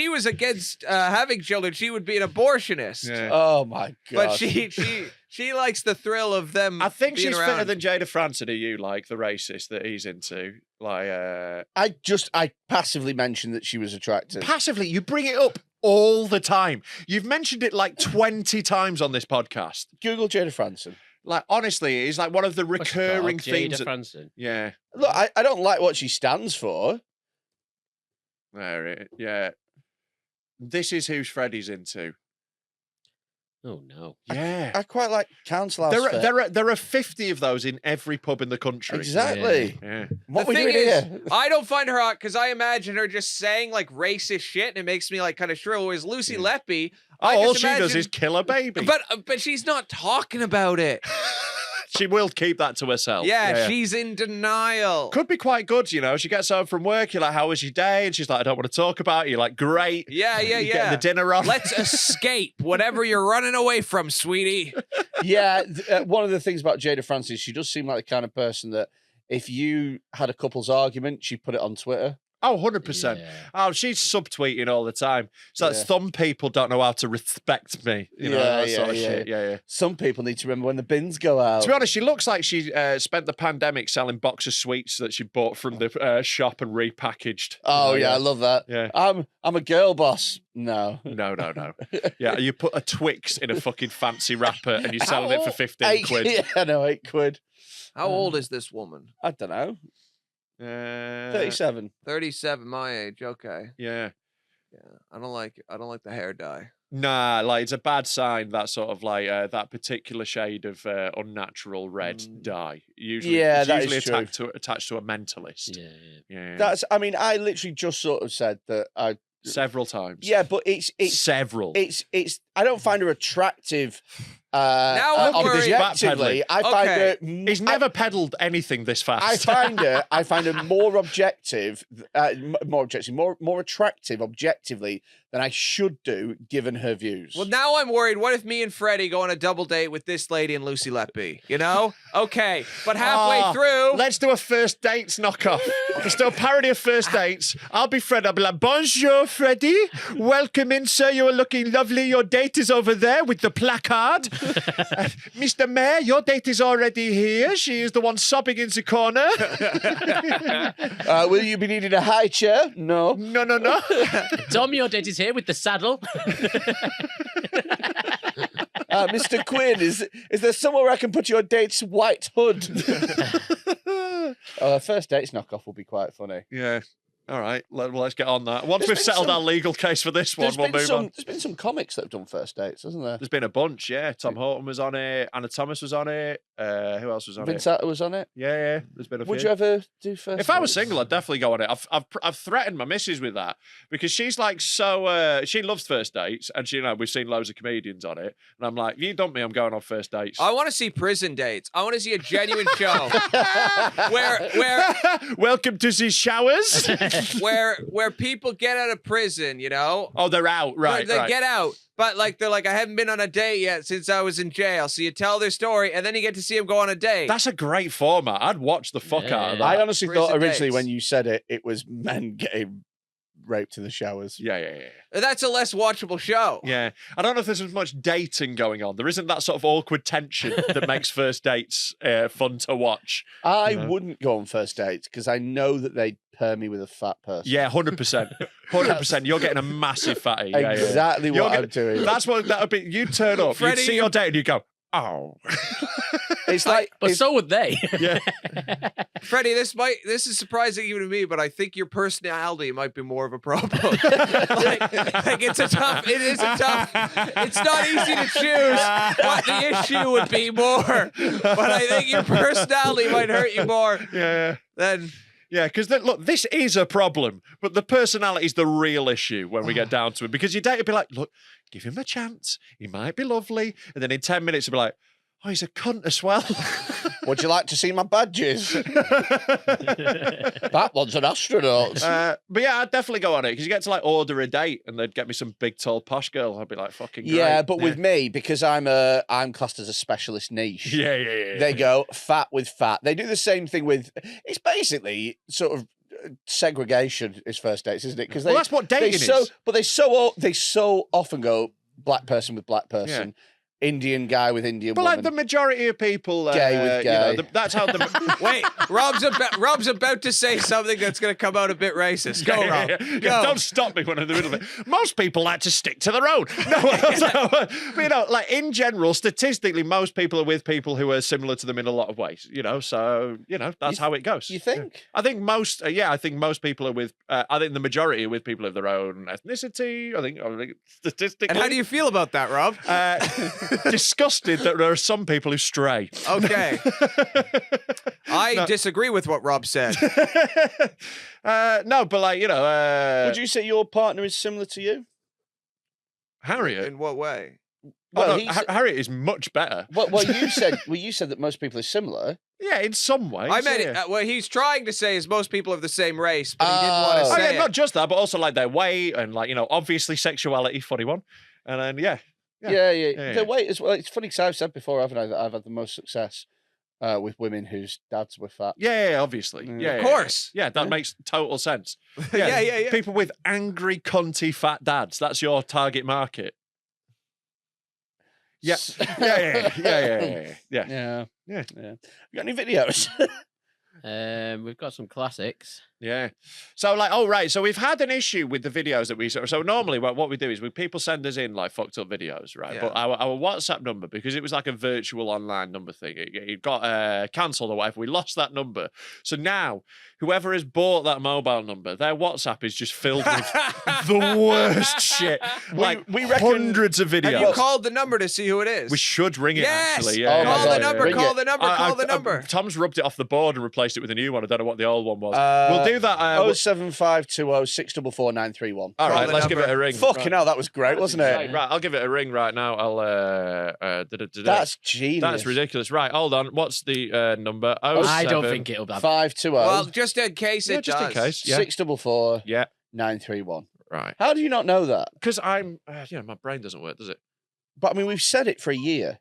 was against having children, she would be an abortionist. Yeah. Oh my god! But she likes the thrill of them. I think being she's around. fitter than Jada Franson, who you like, the racist that he's into. Like, I passively mentioned that she was attractive. passively, you bring it up all the time. You've mentioned it like 20 times on this podcast. Google Jada Franson. Like, honestly, it's like one of the What's it called? recurring themes. Jada Franson. Yeah. Look, I don't like what she stands for. Yeah. This is who Freddy's into. Oh no. Yeah. I quite like council house. There are 50 of those in every pub in the country. Exactly. Yeah. What The we thing doing is, here? I don't find her hot because I imagine her just saying like racist shit, and it makes me like kind of shrill. Whereas Lucy Leppy, I all just she does imagine- is kill a baby. but she's not talking about it. She will keep that to herself. Yeah, she's in denial. Could be quite good, you know. She gets home from work, you're like, "How was your day?" And she's like, "I don't want to talk about it." You're like, "Great." Yeah. You're getting the dinner on. Let's escape whatever you're running away from, sweetie. Yeah, one of the things about Jada Franson is she does seem like the kind of person that if you had a couple's argument, she'd put it on Twitter. Oh, 100%. Yeah. Oh, she's subtweeting all the time. So Yeah. some people don't know how to respect me. You know, that sort of shit. Yeah. Some people need to remember when the bins go out. To be honest, she looks like she spent the pandemic selling box of sweets that she bought from the shop and repackaged. Oh You know, yeah, I love that. Yeah. I'm a girl boss. No. No. Yeah, you put a Twix in a fucking fancy wrapper and you're selling it for 15 quid. Yeah, no, 8 quid. How old is this woman? I don't know. 37. 37, my age. Okay. Yeah. I don't like the hair dye. Nah, like it's a bad sign, that sort of like that particular shade of unnatural red dye. Usually, Yeah, it's that usually is attached to a mentalist. Yeah. Yeah. I mean, I literally just sort of said that Several times. yeah, but it's Several. I don't find her attractive. Now I'm worried. Objectively, I find Okay. her. He's never peddled anything this fast. I find her more objective, more attractive objectively than I should do given her views. Well, now I'm worried. What if me and Freddie go on a double date with this lady and Lucy Leppy? You know? Okay. But halfway Oh, through. Let's do a first dates knockoff. Let's do a parody of first dates. I'll be Fred. I'll be like, "Bonjour, Freddie. Welcome in, sir. You are looking lovely. Your date is over there with the placard. Mr. Mair, your date is already here. She is the one sobbing in the corner." Will you be needing a high chair? No. No. Tom, your date is here with the saddle. Mr. Quinn, is there somewhere I can put your date's white hood? First dates knockoff will be quite funny. Yeah. All right. Let's get on that. Once There's we've been settled some- our legal case for this one, we'll move on. There's been some comics that have done first dates, hasn't there? There's been a bunch, yeah. Tom Horton was on it. Anna Thomas was on it. Who else was on Vince it? Atta was on it. Yeah. There's been a Would few. you ever do first If I was dates? single, I'd definitely go on it. I've threatened my missus with that because she's like she loves first dates, and we've seen loads of comedians on it, and I'm like, if you dump me, I'm going on first dates. I want to see prison dates. I want to see a genuine show where Welcome to the showers. where people get out of prison, you know? Oh, they're out, right? They right. get out, but like they're like, I haven't been on a date yet since I was in jail. So you tell their story, and then you get to see them go on a date. That's a great format. I'd watch the fuck out of that. I honestly Prison thought originally dates. when you said it was men getting raped in the showers. Yeah. That's a less watchable show. Yeah. I don't know if there's as much dating going on. There isn't that sort of awkward tension that makes first dates fun to watch. I Yeah. wouldn't go on first dates because I know that they'd pair me with a fat person. Yeah, 100%. 100%. You're getting a massive fatty. Yeah. Exactly You're what gonna- I'm doing. That's what that would be. You turn up, Freddie, you'd see your date and you go, Oh. It's like, But so would they. Yeah. Freddie, this is surprising even to me, but I think your personality might be more of a problem. like it's it's not easy to choose what the issue would be more. But I think your personality might hurt you more than Yeah, because look, this is a problem, but the personality is the real issue when we get down to it. Because your date would be like, look, give him a chance. He might be lovely. And then in 10 minutes, you'll be like, oh, he's a cunt as well. would you like to see my badges? That one's an astronaut. But yeah, I'd definitely go on it because you get to like order a date and they'd get me some big, tall, posh girl. I'd be like, fucking great. Yeah, but with me, because I'm classed as a specialist niche. Yeah. They go fat with fat. They do the same thing with. It's basically sort of segregation is first dates, isn't it? Because Well, that's what dating is. But they so often go black person with black person. Indian guy with Indian But woman. like the majority of people, Gay with gay. You know, that's how the wait. Rob's about to say something that's going to come out a bit racist. Go, Rob. Go. Don't stop me when I'm in the middle of it. Most people like to stick to their own. No, but, you know, like in general, statistically, most people are with people who are similar to them in a lot of ways. You know, so you know that's how it goes. You think? I think most, I think most people are with. I think the majority are with people of their own ethnicity. I think statistically. And how do you feel about that, Rob? Disgusted that there are some people who stray. Okay. I disagree with what Rob said. No, but like, you know. Would you say your partner is similar to you? Harriet? In what way? Well, no, Harriet is much better. Well, you said that most people are similar. Yeah, in some ways. I meant what he's trying to say is most people are the same race, but he didn't want to Oh, say yeah, not just that, but also like their weight and like, you know, obviously sexuality, funny one. And then, yeah. The weight as well. It's funny because I've said before, haven't I, that I've had the most success with women whose dads were fat. Yeah, obviously. Yeah, Of course. Yeah, that makes total sense. Yeah. People with angry, cunty, fat dads. That's your target market. Yeah. Yeah. Yeah. You got any videos? We've got some classics. Yeah. So like, oh right. So we've had an issue with the videos that we. So normally, what we do is people send us in like fucked up videos, right? Yeah. But our WhatsApp number, because it was like a virtual online number thing, it got cancelled or whatever. We lost that number. So now, whoever has bought that mobile number, their WhatsApp is just filled with the worst shit. Like we reckon hundreds of videos. Have you called the number to see who it is? We should ring it. Yes. Actually. Oh Yeah. my Call God. the number. Ring Call it. the number. Call the number. Tom's rubbed it off the board and replaced it with a new one. I don't know what the old one was. We'll do that. 07520 644 931. All right, the let's give number. it a ring. Fucking hell, that was great, wasn't it? Right, I'll give it a ring right now. That's genius. That's ridiculous. Right, hold on. What's the number? I don't think it'll be. 520 Well, just in case it just does. in case. Yeah. 644 Yeah. 931. Right. How do you not know that? Because I'm, my brain doesn't work, does it? But I mean, we've said it for a year.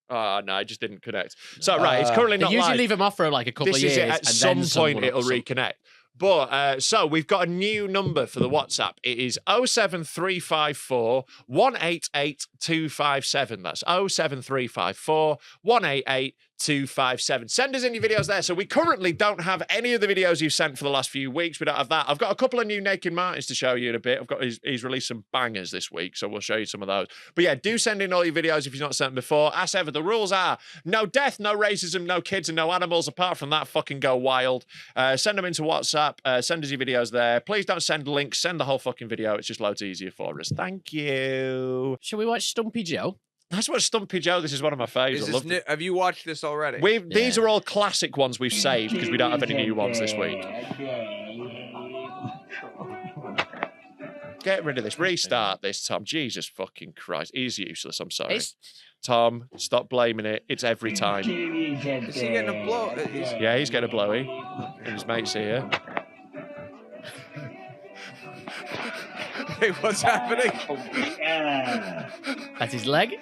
Oh, no, it just didn't connect. So, right, it's currently They not usually live. leave them off for like a couple This of years. is it. At and some then point, someone it'll will- reconnect. But so we've got a new number for the WhatsApp. It is 07354 188 257. That's 07354 188 257. Send us in your videos there. So we currently don't have any of the videos you've sent for the last few weeks. We don't have that. I've got a couple of new Naked Martins to show you in a bit. He's released some bangers this week, so we'll show you some of those. But yeah, do send in all your videos if you've not sent them before. As ever, the rules are no death, no racism, no kids, and no animals. Apart from that, fucking go wild. Send them into WhatsApp. Send us your videos there. Please don't send links. Send the whole fucking video. It's just loads easier for us. Thank you. Shall we watch Stumpy Joe? That's what Stumpy Joe. This is one of my faves. I love it. Have you watched this already? These are all classic ones we've saved because we don't have any new ones this week. Get rid of this. Restart this, Tom. Jesus fucking Christ. He's useless. I'm sorry. Tom, stop blaming it. It's every time. Is he getting a blow? Yeah, he's getting a blowy. And his mate's here. Hey, what's happening? That's his leg.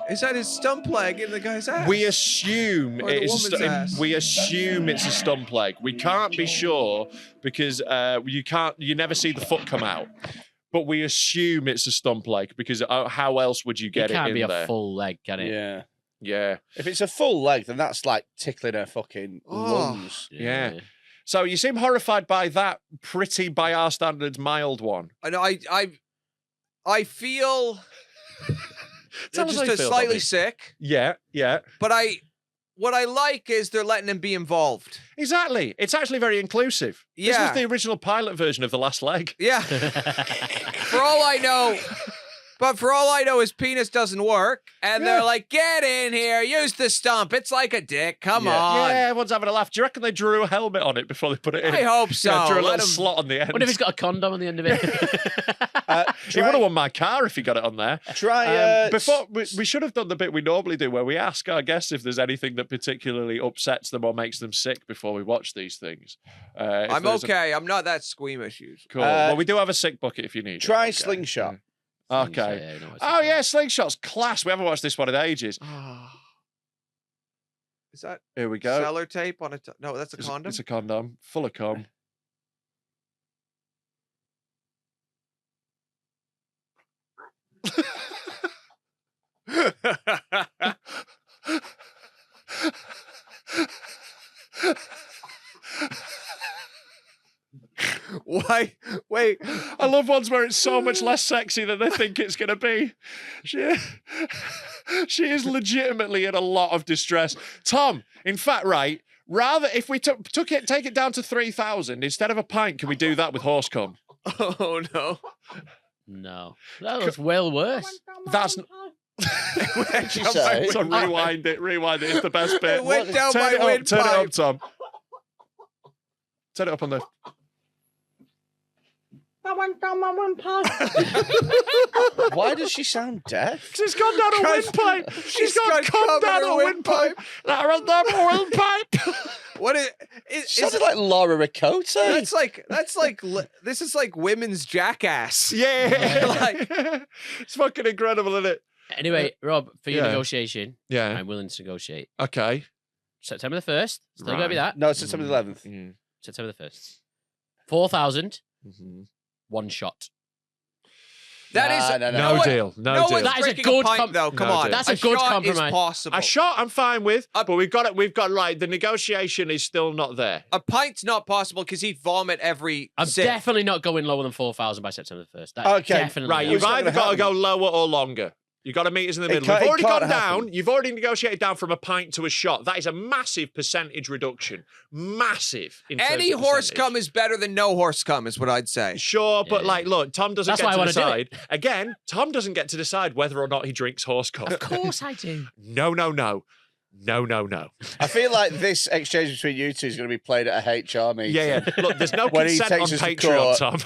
Is that his stump leg in the guy's ass? We assume Or the it is. woman's ass. We assume it's a stump leg. We can't be sure because you never see the foot come out. But we assume it's a stump leg because how else would you get It can't in be there? a full leg, can it? Yeah. Yeah. If it's a full leg, then that's like tickling her fucking lungs. Yeah. So you seem horrified by that pretty, by our standards, mild one. I know. I feel Tell us just how you a feel, slightly Bobby. sick. Yeah, yeah. But what I like is they're letting him be involved. Exactly. It's actually very inclusive. This Yeah. was the original pilot version of The Last Leg. Yeah. For all I know. But for all I know, his penis doesn't work. And they're like, get in here, use the stump. It's like a dick. Come on. Yeah, everyone's having a laugh. Do you reckon they drew a helmet on it before they put it in? I hope so. Yeah, drew a Let little him- slot on the end. What if he's got a condom on the end of it? He would have won my car if he got it on there. Try Before we should have done the bit we normally do where we ask our guests if there's anything that particularly upsets them or makes them sick before we watch these things. If I'm there's a- okay. I'm not that squeamish usually. Cool. Well, we do have a sick bucket if you need it. Try Okay. slingshot. Okay. Yeah, no, it's Oh yeah, Slingshot's class. We haven't watched this one in ages. Is that Here we go. cellar tape on a... No, that's a It's- condom. It's a condom, full of cum. Why? Wait. I love ones where it's so much less sexy than they think it's going to be. She is legitimately in a lot of distress. Tom, in fact, right, rather, if we take it down to 3,000, instead of a pint, can we do that with horse cum? Oh, no. No. That was well worse. That's... What'd you say? So rewind it. It's the best bit. It went down Turn my it up, windpipe. turn it up, Tom. Turn it up on the... Why does she sound deaf? She's gone down a windpipe. She's got cum down a windpipe. Down a windpipe. What is... She sounded like Laura Ricotta. This is like women's jackass. Yeah. Like- It's fucking incredible, isn't it? Anyway, Rob, for your Yeah. negotiation, Yeah. I'm willing to negotiate. Okay. September the 1st. Still going to be Right. that. No, it's September the 11th. Mm. September the 1st. 4,000, Mm-hmm. one shot. That is No deal. No deal. one's That is a drinking good pint, com- though. Come No on, deal. That's a good shot compromise. Is possible. A shot, I'm fine with, but we've got like the negotiation is still not there. A pint's not possible because he'd vomit every I'm sip. definitely not going lower than 4,000 by September the 1st. That's Okay, definitely Right, not. you've It's not either gonna got to go happen. lower or longer. You've got to meet us in the middle. can't- We've it already can't gone happen. down. You've already negotiated down from a pint to a shot. That is a massive percentage reduction. Massive. In terms Any of horse percentage. cum is better than no horse cum, is what I'd say. Sure, but Yeah. like, look, Tom doesn't That's get why I to wanna do decide. Again, Tom doesn't get to decide whether or not he drinks horse cum. Of course I do. No. I feel like this exchange between you two is going to be played at a HR meeting. Yeah. Look, there's no When he consent on takes us to Patreon, court. Tom.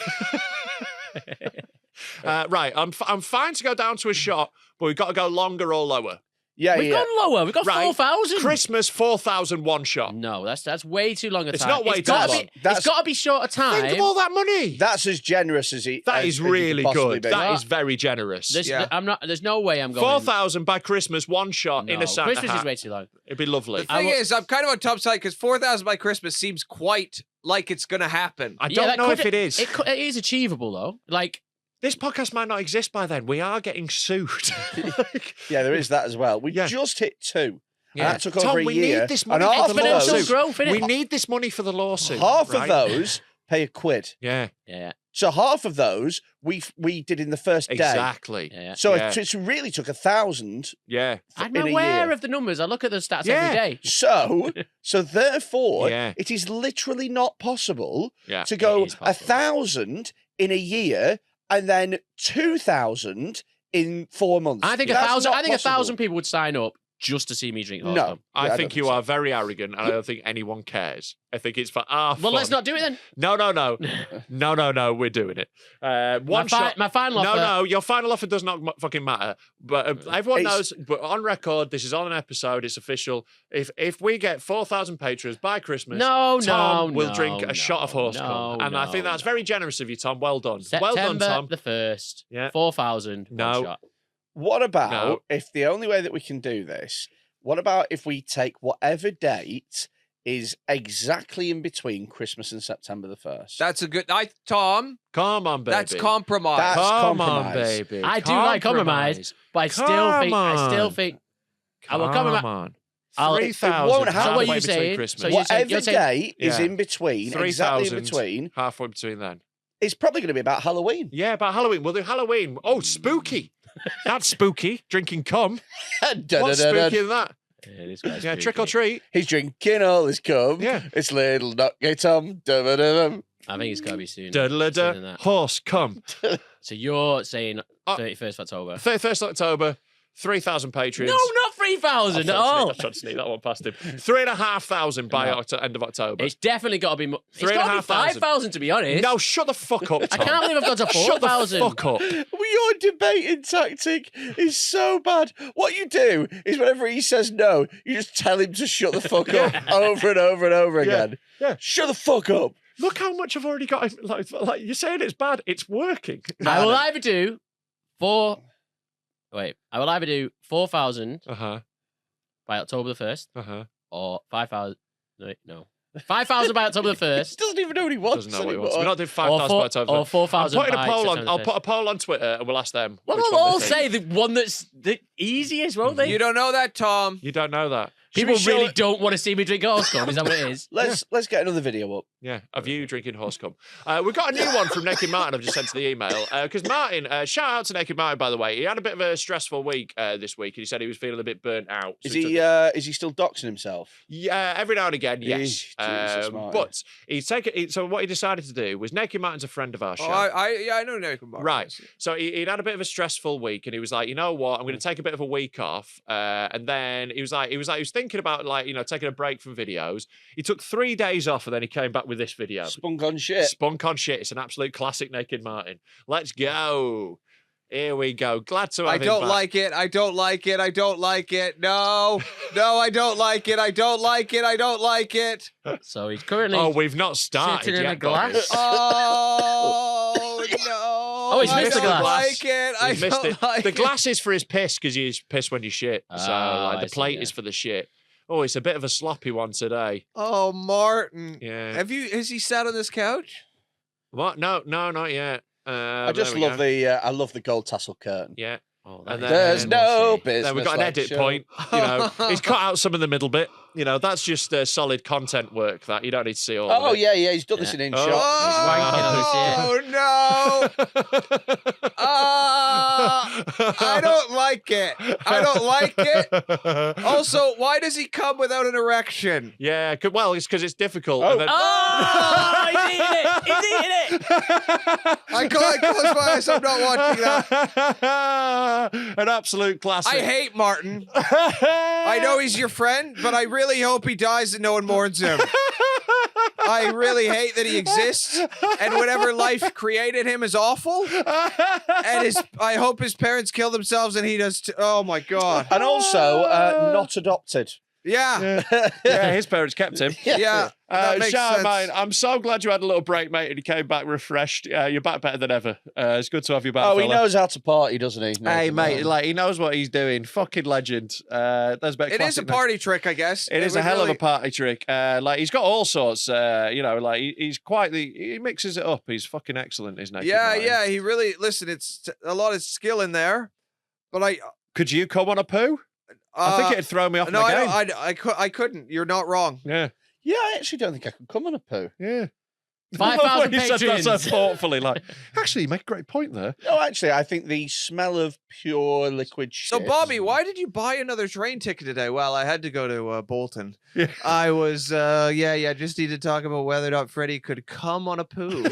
Right, I'm fine to go down to a shot, but we've got to go longer or lower. Yeah, We've yeah. gone lower. We've got Right. 4,000. Christmas 4,000 one shot. No, that's way too long a time. It's not way It's gotta too be- long. It's That's- got to be short of time. Think of all that money. That's as generous as he. That as- is as he could really possibly good. be. That is very generous. Yeah. There's no way I'm going. 4,000 by Christmas, one shot in No, a Santa Christmas hat. is way too long. It'd be lovely. The thing is, I'm kind of on Tom's side because 4,000 by Christmas seems quite like it's going to happen. I Yeah, don't that know could- if it is. It is achievable though. Like This podcast might not exist by then. We are getting sued. Yeah, there is that as well. We Yeah. just hit 2. And Yeah. that took Tom, over a we year. need this money and for half the of exponential those, growth, innit? We need this money for the lawsuit. half right? of those pay £1. Yeah, yeah, So half of those we did in the first day. exactly. yeah. So Yeah. it really took 1,000 Yeah. I'm in a aware year. of the numbers. I look at the stats Yeah. every day. So therefore, Yeah. it is literally not possible Yeah. to go is possible. 1,000 in a year and then 2,000 in 4 months. I think That's 1,000. not I think possible. 1,000 people would sign up just to see me drink horse No. cum. I Yeah, think don't you so. are very arrogant, and I don't think anyone cares. I think it's for our Well, fun. let's not do it then. No. No, we're doing it. One My shot. final offer. No, your final offer does not fucking matter. But everyone It's- knows, but on record, this is on an episode, it's official. If we get 4,000 patrons by Christmas, No, Tom will no, drink a shot of horse no, cum. And I think no, that's no. very generous of you, Tom. Well done. September Well done, Tom. the 1st. Yeah. 4,000. No. One shot. What about No. if the only way that we can do this, what about if we take whatever date is exactly in between Christmas and September the 1st? That's a good... Tom, Come on, baby. that's compromise. That's Come on, compromise. baby. I do like compromise, but I still Come think. I still on. think I will come back. on. I'll- it 3,000 won't happen. halfway What are you between saying? Christmas. So you're saying- Whatever day is Yeah. in between, exactly in 3,000 between, halfway between then. it's probably going to be about Halloween. Yeah, about Halloween. We'll do Halloween. Oh, spooky. That's spooky. Drinking cum. What's spooky than that? It is quite Yeah, spooky. trick or treat. He's drinking all his cum. Yeah. It's little Nucky Tom. Dum-a-dum. I think it's got to be soon. Sooner than Da-da-da-da. that. Horse cum. So you're saying Uh, 31st of October? 31st October. 3,000 patrons. No, not 3,000 at all. I'm trying to sneak that one past him. 3,500 by No. end of October. It's definitely got to be more. It's got to be 3,500. 5,000 to be honest. No, shut the fuck up, I Tom. can't believe I've got to Shut the 4,000. fuck up. Well, your debating tactic is so bad. What you do is whenever he says no, you just tell him to shut the fuck up over and over and over again. Yeah. Shut the fuck up. Look how much I've already got. Like you're saying it's bad. It's working. I will either do I will either do 4,000 Uh-huh. by October the 1st Uh-huh. or 5,000. No. 5,000 by October the He 1st. doesn't even know what he wants. Doesn't know what he wants. anymore. We're not doing Or 5,000 by October. or 4,000 I'm putting by a poll on. September I'll the put a poll on Twitter and we'll ask them. Well, which they'll one all they say think. the one that's the easiest, won't they? You don't know that, Tom. You don't know that. People Should we really show- don't want to see me drink horse cum. Is that what it is? Let's get another video up. Yeah, of you drinking horse cum. We've got a new one from Naked Martin. I've just sent to the email because Martin. Shout out to Naked Martin, by the way. He had a bit of a stressful week this week, and he said he was feeling a bit burnt out. Is So he he? took- Is he still doxing himself? Yeah, every now and again, yes. Jesus, Martin. But he's taken. So what he decided to do was Naked Martin's a friend of our show. Oh, I know Nick Martin. Right. So he'd had a bit of a stressful week, and he was like, you know what, I'm going to take a bit of a week off. And then he was thinking about taking a break from videos. He took 3 days off, and then he came back with this video. Spunk on shit. Spunk on shit. It's an absolute classic, Naked Martin. Let's go. Here we go. Glad to have I him don't back. like it. I don't like it. I don't like it. No, I don't like it. I don't like it. I don't like it. So he's currently. Oh, we've not started Sitting in yet. a glass? boys. Oh no! Oh, he's missed I a don't glass. like it. I He's missed don't it. like The it. glass is for his piss because you piss when you shit. So I the see, plate yeah. is for the shit. Oh, it's a bit of a sloppy one today. Oh, Martin. Yeah. Has he sat on this couch? What? No, not yet. I just there we love go. I love the gold tassel curtain. Yeah. Oh, And that is then- There's very no mushy. business. Then we've got an like edit show. point. He's cut out some of the middle bit. That's just solid content work. That you don't need to see all. Oh of it. yeah, he's done this in Oh. InShot. He's wanking on Oh no! I don't like it. I don't like it. Also, why does he come without an erection? Yeah. Well, it's because it's difficult. Oh. And then- Oh, he's eating it! He's eating it! I close my eyes. I'm not watching that. An absolute classic. I hate Martin. I know he's your friend, but I really hope he dies and no one mourns him. I really hate that he exists, and whatever life created him is awful. And I hope his parents kill themselves, and he does. Oh my god! And also not adopted. Yeah, Yeah, his parents kept him. yeah. That makes Shout out, sense. mate. I'm so glad you had a little break, mate, and you came back refreshed. You're back better than ever. It's good to have you back. Oh, he fella. knows how to party, doesn't he? Hey, Nathan mate, Martin? like he knows what he's doing. Fucking legend. That's about It is a party trick, I guess. It is a would hell of really- a party trick. He's got all sorts. He's quite he mixes it up. He's fucking excellent, isn't he? Yeah. He really listen. It's a lot of skill in there, but Could you come on a poo? I think it'd throw me off No, my game. I couldn't. You're not wrong. Yeah, Yeah, I actually don't think I can come on a poo. yeah. 5,000 You said that so patrons. thoughtfully. Like, actually, you make a great point there. No, actually, I think the smell of pure liquid shit. So, Bobby, why did you buy another train ticket today? Well, I had to go to Bolton. Yeah. I was, just need to talk about whether or not Freddy could come on a poo.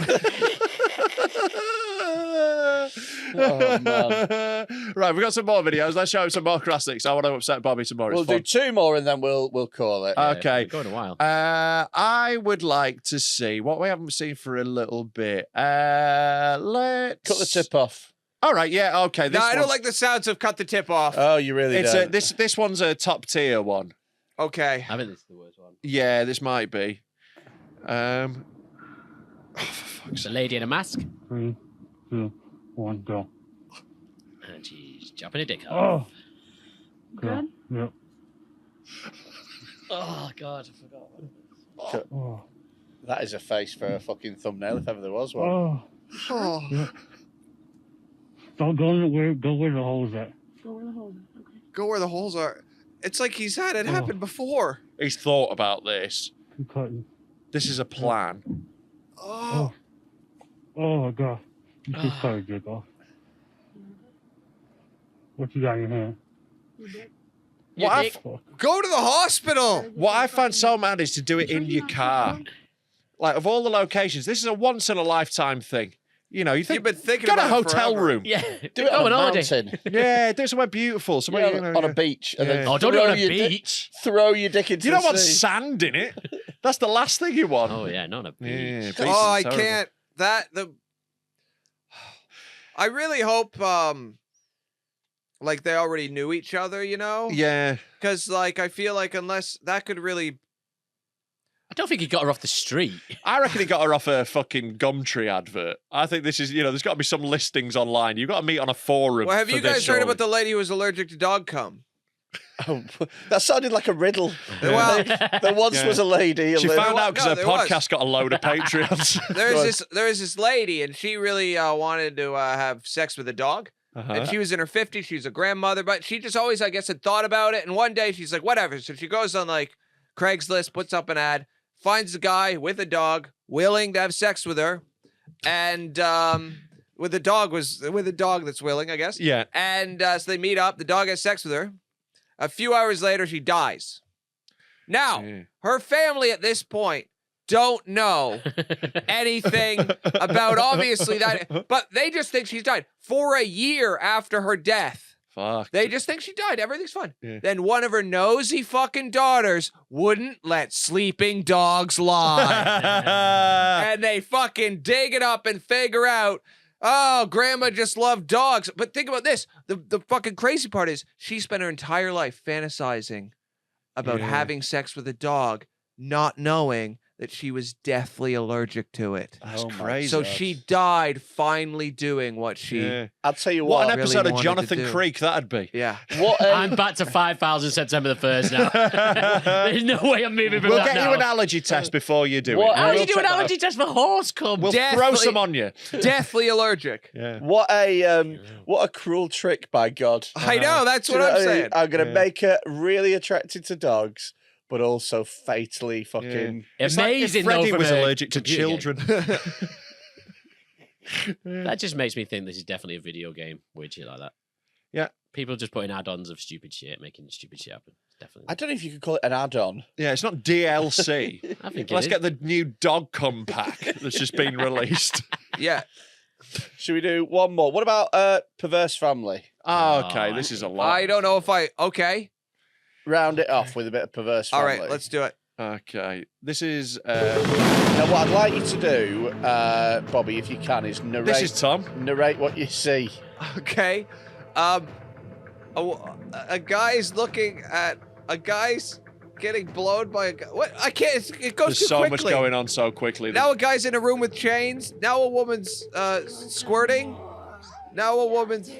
Oh, man. Right, we've got some more videos. Let's show him some more classics. I want to upset Bobby tomorrow. We'll It's do fun. 2 more and then we'll call it. Okay. Going a while. I would like to see what we haven't seen for a little bit. Let's Cut the tip off. All right, yeah, okay. No, I don't one's- like the sounds of cut the tip off. Oh, you really It's don't. this one's a top tier one. Okay. I think this is the worst one. Yeah, this might be. Oh, for fuck's The lady in a mask. 3, 2, 1, go. And she's chopping a dick off. Oh. Good? Yep. Oh, God, I forgot. Oh. That is a face for a fucking thumbnail if ever there was one. Oh. Oh. Yep. Don't go where the hole's at. Go where the holes are. It's like he's had it happen before. He's thought about this. You cut you. This is a plan. Oh. Oh my god. You just cut a jig off. What you got in your hand? Your What I, dick. f- Go to the hospital. what I find so mad is to do it in your car. Like, of all the locations, this is a once-in-a-lifetime thing. You know, you think, You've been thinking get a about it hotel forever. room. Yeah, Do it go on a holiday. mountain. Yeah, do it somewhere beautiful. Somewhere, Yeah, on a beach. And then Yeah. Oh, don't do it throw on a your di- beach. Throw your dick into You the don't want sea. sand in it. That's the last thing you want. Oh yeah, not a beach. Yeah, beach Oh, is I terrible. can't. I really hope, like they already knew each other, you know? Yeah. Because, like, I feel like unless that could really. I don't think he got her off the street. I reckon he got her off a fucking Gumtree advert. I think this is, there's got to be some listings online. You've got to meet on a forum. Well, have for you this, guys heard surely. about the lady who was allergic to dog cum? Oh, that sounded like a riddle. Well, There once was a lady. She and found out because No, her there was. podcast got a load of Patreons. There was this lady, and she really wanted to have sex with a dog. And she was in her 50s. She was a grandmother, but she just always, I guess, had thought about it. And one day she's like, whatever. So she goes on like Craigslist, puts up an ad, finds a guy with a dog willing to have sex with her, and with a dog that's willing, I guess. Yeah. And so they meet up. The dog has sex with her. A few hours later, she dies. Now, her family at this point don't know anything about obviously that, but they just think she's died for a year after her death. Fuck. They just think she died. Everything's fine. Yeah. Then one of her nosy fucking daughters wouldn't let sleeping dogs lie. And they fucking dig it up and figure out, oh, grandma just loved dogs. But think about this. The fucking crazy part is she spent her entire life fantasizing about having sex with a dog, not knowing that she was deathly allergic to it. That's Oh my crazy. So God. she died finally doing what she... Yeah. I'll tell you What what. an really episode of wanted to Jonathan do. Creek that'd be. Yeah. What I'm back to 5,000 September the 1st now. There's no way I'm moving from We'll that get now. you an allergy test before you do What- it. How We'll do you do check an that out. allergy test for horse cum? We'll Deathly- throw some on you. Deathly allergic. Yeah. What a cruel trick, by God. I know, that's Do you what know I'm I mean? saying. I'm gonna Yeah. make her really attracted to dogs, but also fatally fucking. It's like if Amazing, though, Freddie from was a allergic to computer game. children. That just makes me think this is definitely a video game. Weird shit like that. Yeah. People just putting add-ons of stupid shit, making stupid shit happen. Definitely. I don't know if you could call it an add-on. Yeah, it's not DLC. I think Let's it get the new dog cum pack that's just been released. Yeah. Should we do one more? What about Perverse Family? Oh, okay. This is a lot. I don't know if okay. Round it off with a bit of Perverse All Family. right, let's do it. Okay. This is Now, what I'd like you to do, Bobby, if you can, is narrate. this is Tom. Narrate what you see. Okay. A guy's looking at a guy's getting blown by a guy. What? I can't. It goes There's too so quickly. much going on so quickly. Now a guy's in a room with chains. Now a woman's squirting. Now a woman's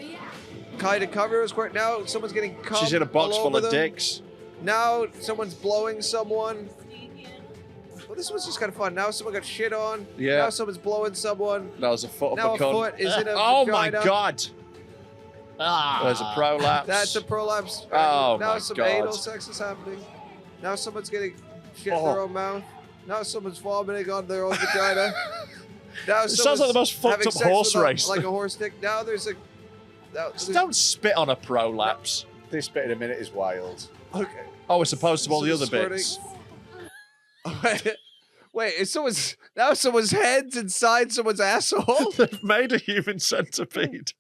kind of covered with squirt. Now someone's getting cum She's in a box all full over of them. dicks. Now someone's blowing someone. Well, this was just kind of fun. Now someone got shit on. Yeah. Now someone's blowing someone. That was a foot up Now a a cunt. foot is in a Oh vagina. my god. Ah. There's a prolapse. That's a prolapse. Oh now my some God. anal sex is happening. Now someone's getting shit in their own mouth. Now someone's vomiting on their own vagina. Now It sounds like the most fucked having up sex horse with race. like a horse dick. Now there's a. Now, Just don't spit on a prolapse. This bit in a minute is wild. okay. Oh, as opposed to all the other Someone's bits. Wait, is someone's head's inside someone's asshole? They've made a human centipede.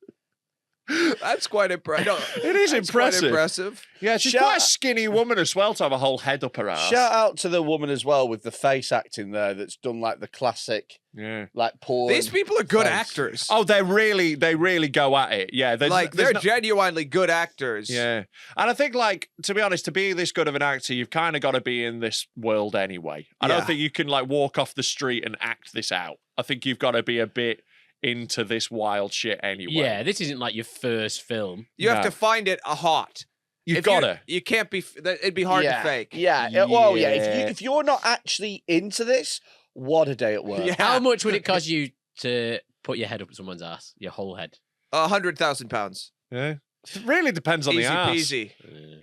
That's quite impressive. It is impressive. Impressive. Yeah, she's Shout- quite a skinny woman as well to have a whole head up her ass. Shout out to the woman as well with the face acting there that's done like the classic, Yeah. like porn. These people are good face. actors. Oh, they really go at it. Yeah, there's, like there's they're no- genuinely good actors. Yeah, and I think, like, to be honest, to be this good of an actor, you've kind of got to be in this world anyway. I Yeah. don't think you can like walk off the street and act this out. I think you've got to be a bit into this wild shit anyway. Yeah, this isn't like your first film. You have No. to find it a hot. you've If got you're- to. You can't be. It'd be hard yeah. to fake. Yeah. Well, yeah. Yeah. If you're not actually into this, what a day at work. Yeah. How much would it cost you to put your head up someone's ass? Your whole head? 100,000 pounds. Yeah, It really depends on Easy the arse. peasy.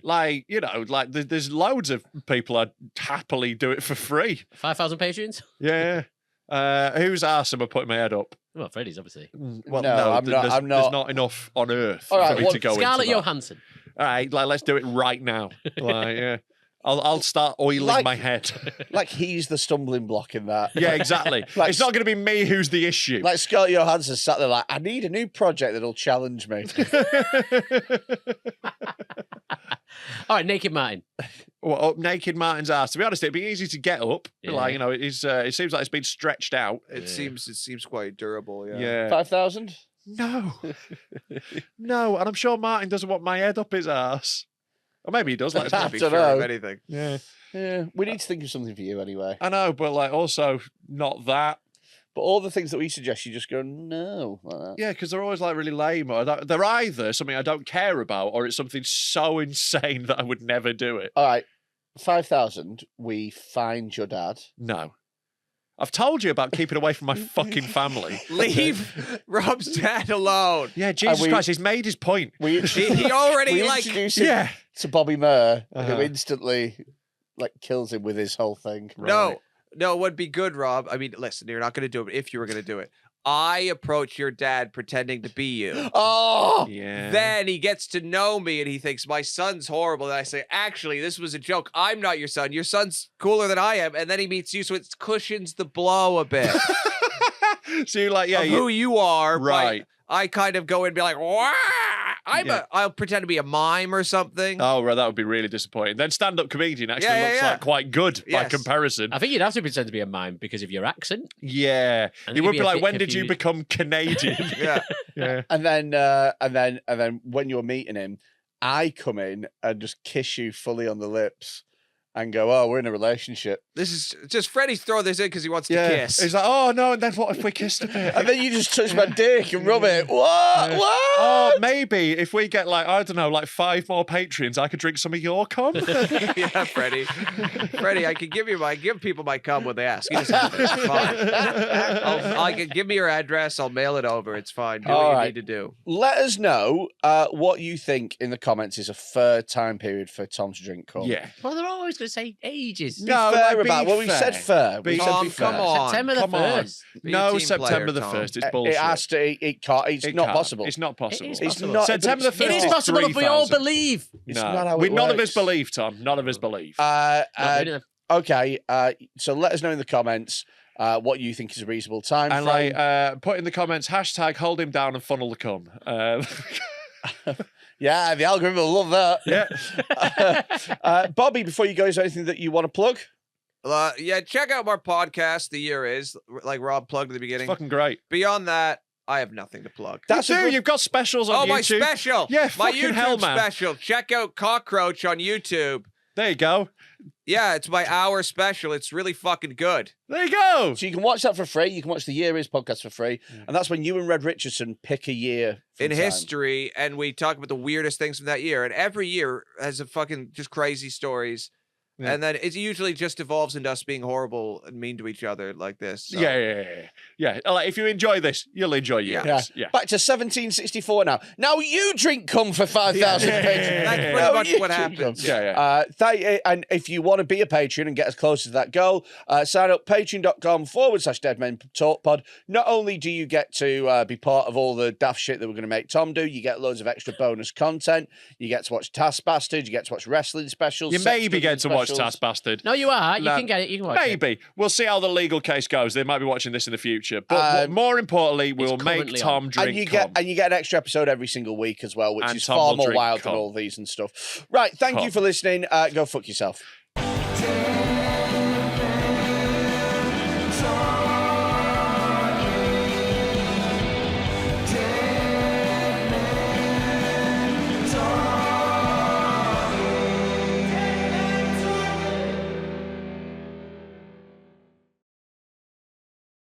Like, you know, like there's loads of people I'd happily do it for free. 5,000 patrons? Yeah. Whose arse am I putting my head up? Well, Freddie's obviously. Well, No, no, I'm not- there's, I'm not. There's not enough on earth All right, for me what- to go Scarlett into that. Johansson. All right, like let's do it right now. Like, yeah. I'll start oiling Like- my head. Like he's the stumbling block in that. Yeah, exactly. Like- It's not going to be me who's the issue. Like Scarlett Johansson sat there like, I need a new project that'll challenge me. All right, Naked Martin. Well, up naked Martin's ass. To be honest, it'd be easy to get up. Yeah. Like, you know, it seems like it's been stretched out. It seems quite durable. Yeah. Yeah. 5,000? No. No, and I'm sure Martin doesn't want my head up his ass. Or maybe he does. Let's I not Be be. don't sure of know. anything. Yeah. Yeah, we need to think of something for you anyway. I know, but like also not that. But all the things that we suggest, you just go, no. Like that. Yeah, because they're always like really lame. Or they're either something I don't care about or it's something so insane that I would never do it. All right, 5,000, we find your dad. No. I've told you about keeping away from my fucking family. Leave Rob's dad alone. Yeah, Jesus we- Christ, he's made his point. We, He already we like. introduce him Yeah. to Bobby Mair, who Uh-huh. instantly like kills him with his whole thing. No, it would be good, Rob. I mean, listen, you're not going to do it. But if you were going to do it, I approach your dad pretending to be you. Oh, Yeah. Then he gets to know me and he thinks my son's horrible. And I say, actually, this was a joke. I'm not your son. Your son's cooler than I am. And then he meets you, so it cushions the blow a bit So you're like, yeah, of who you are. Right. I kind of go in and be like, Wah! I'll pretend to be a mime or something. Oh, right, that would be really disappointing. Then stand-up comedian actually Yeah, yeah, looks yeah. like quite good by Yes. comparison. I think you'd have to pretend to be a mime because of your accent. Yeah, And you you'd would be be a like, bit when did you confused. become Canadian? Yeah. Yeah. and then when you're meeting him, I come in and just kiss you fully on the lips and go, oh, we're in a relationship. This is just Freddie's throwing this in because he wants to Yeah. kiss. He's like, oh no, and then what if we kissed a bit? And then you just touch my dick and rub it. What? Yeah. What? Oh, maybe if we get like, I don't know, like 5 more Patreons, I could drink some of your cum. Yeah, Freddie. Freddie, I can give people my cum when they ask. You just have it. It's fine. I can give me your address. I'll mail it over. It's fine. Do All what you right. need to do. Let us know what you think in the comments is a fair time period for Tom to drink cum. Yeah. Well, they're always going to say ages. Be No, fair like, about be well, we said fair. We Be- said Tom, be fair. come on. September the Come on. 1st. Be a No, team September player, the Tom. 1st. It's bullshit. It has to. It can't. It's It not can't. possible. It's not possible. is It's possible. not. September the 1st It is is possible if we all 3,000. believe. It's not how it None of us works. believe, Tom. None of us believe. Not doing it. Okay. So let us know in the comments what you think is a reasonable time And frame. like, put in the comments, hashtag hold him down and funnel the cum. Yeah, the algorithm will love that. Yeah. Bobby, before you go, is there anything that you want to plug? Yeah, check out our podcast. The year is like Rob plugged at the It's beginning. fucking great. Beyond that, I have nothing to plug. That's you a do. good- You've got specials on Oh, my YouTube. special! Yeah, my fucking YouTube hell, man. special. Check out Cockroach on YouTube. There you go. Yeah, it's my hour special. It's really fucking good. There you go. So you can watch that for free. You can watch the Year Is podcast for free. And that's when you and Red Richardson pick a year from In time. history, and we talk about the weirdest things from that year. And every year has a fucking just crazy stories. Yeah. And then it usually just evolves into us being horrible and mean to each other like this. So. Yeah. Like, if you enjoy this, you'll enjoy yours. Yeah. Yeah. Back to 1764 now. Now you drink cum for 5,000 Yeah. patrons. That's pretty Now much you what drink cum. happens. Yeah. And if you want to be a patron and get as close to that goal, sign up patreon.com/Deadmen Talk Pod. Not only do you get to be part of all the daft shit that we're going to make Tom do, you get loads of extra bonus content. You get to watch Taskbastard. You get to watch wrestling specials. You sex maybe dungeon get to watch specials. Taskbastard. No, you are. You No, can get it. You can watch it. Maybe. We'll see how the legal case goes. They might be watching this in the future. But more importantly, we'll make currently Tom on. drink And you cum. get an extra episode every single week as well, which And is Tom far will more drink wild than cum. all these and stuff. Right, thank you Cum. for listening. Go fuck yourself.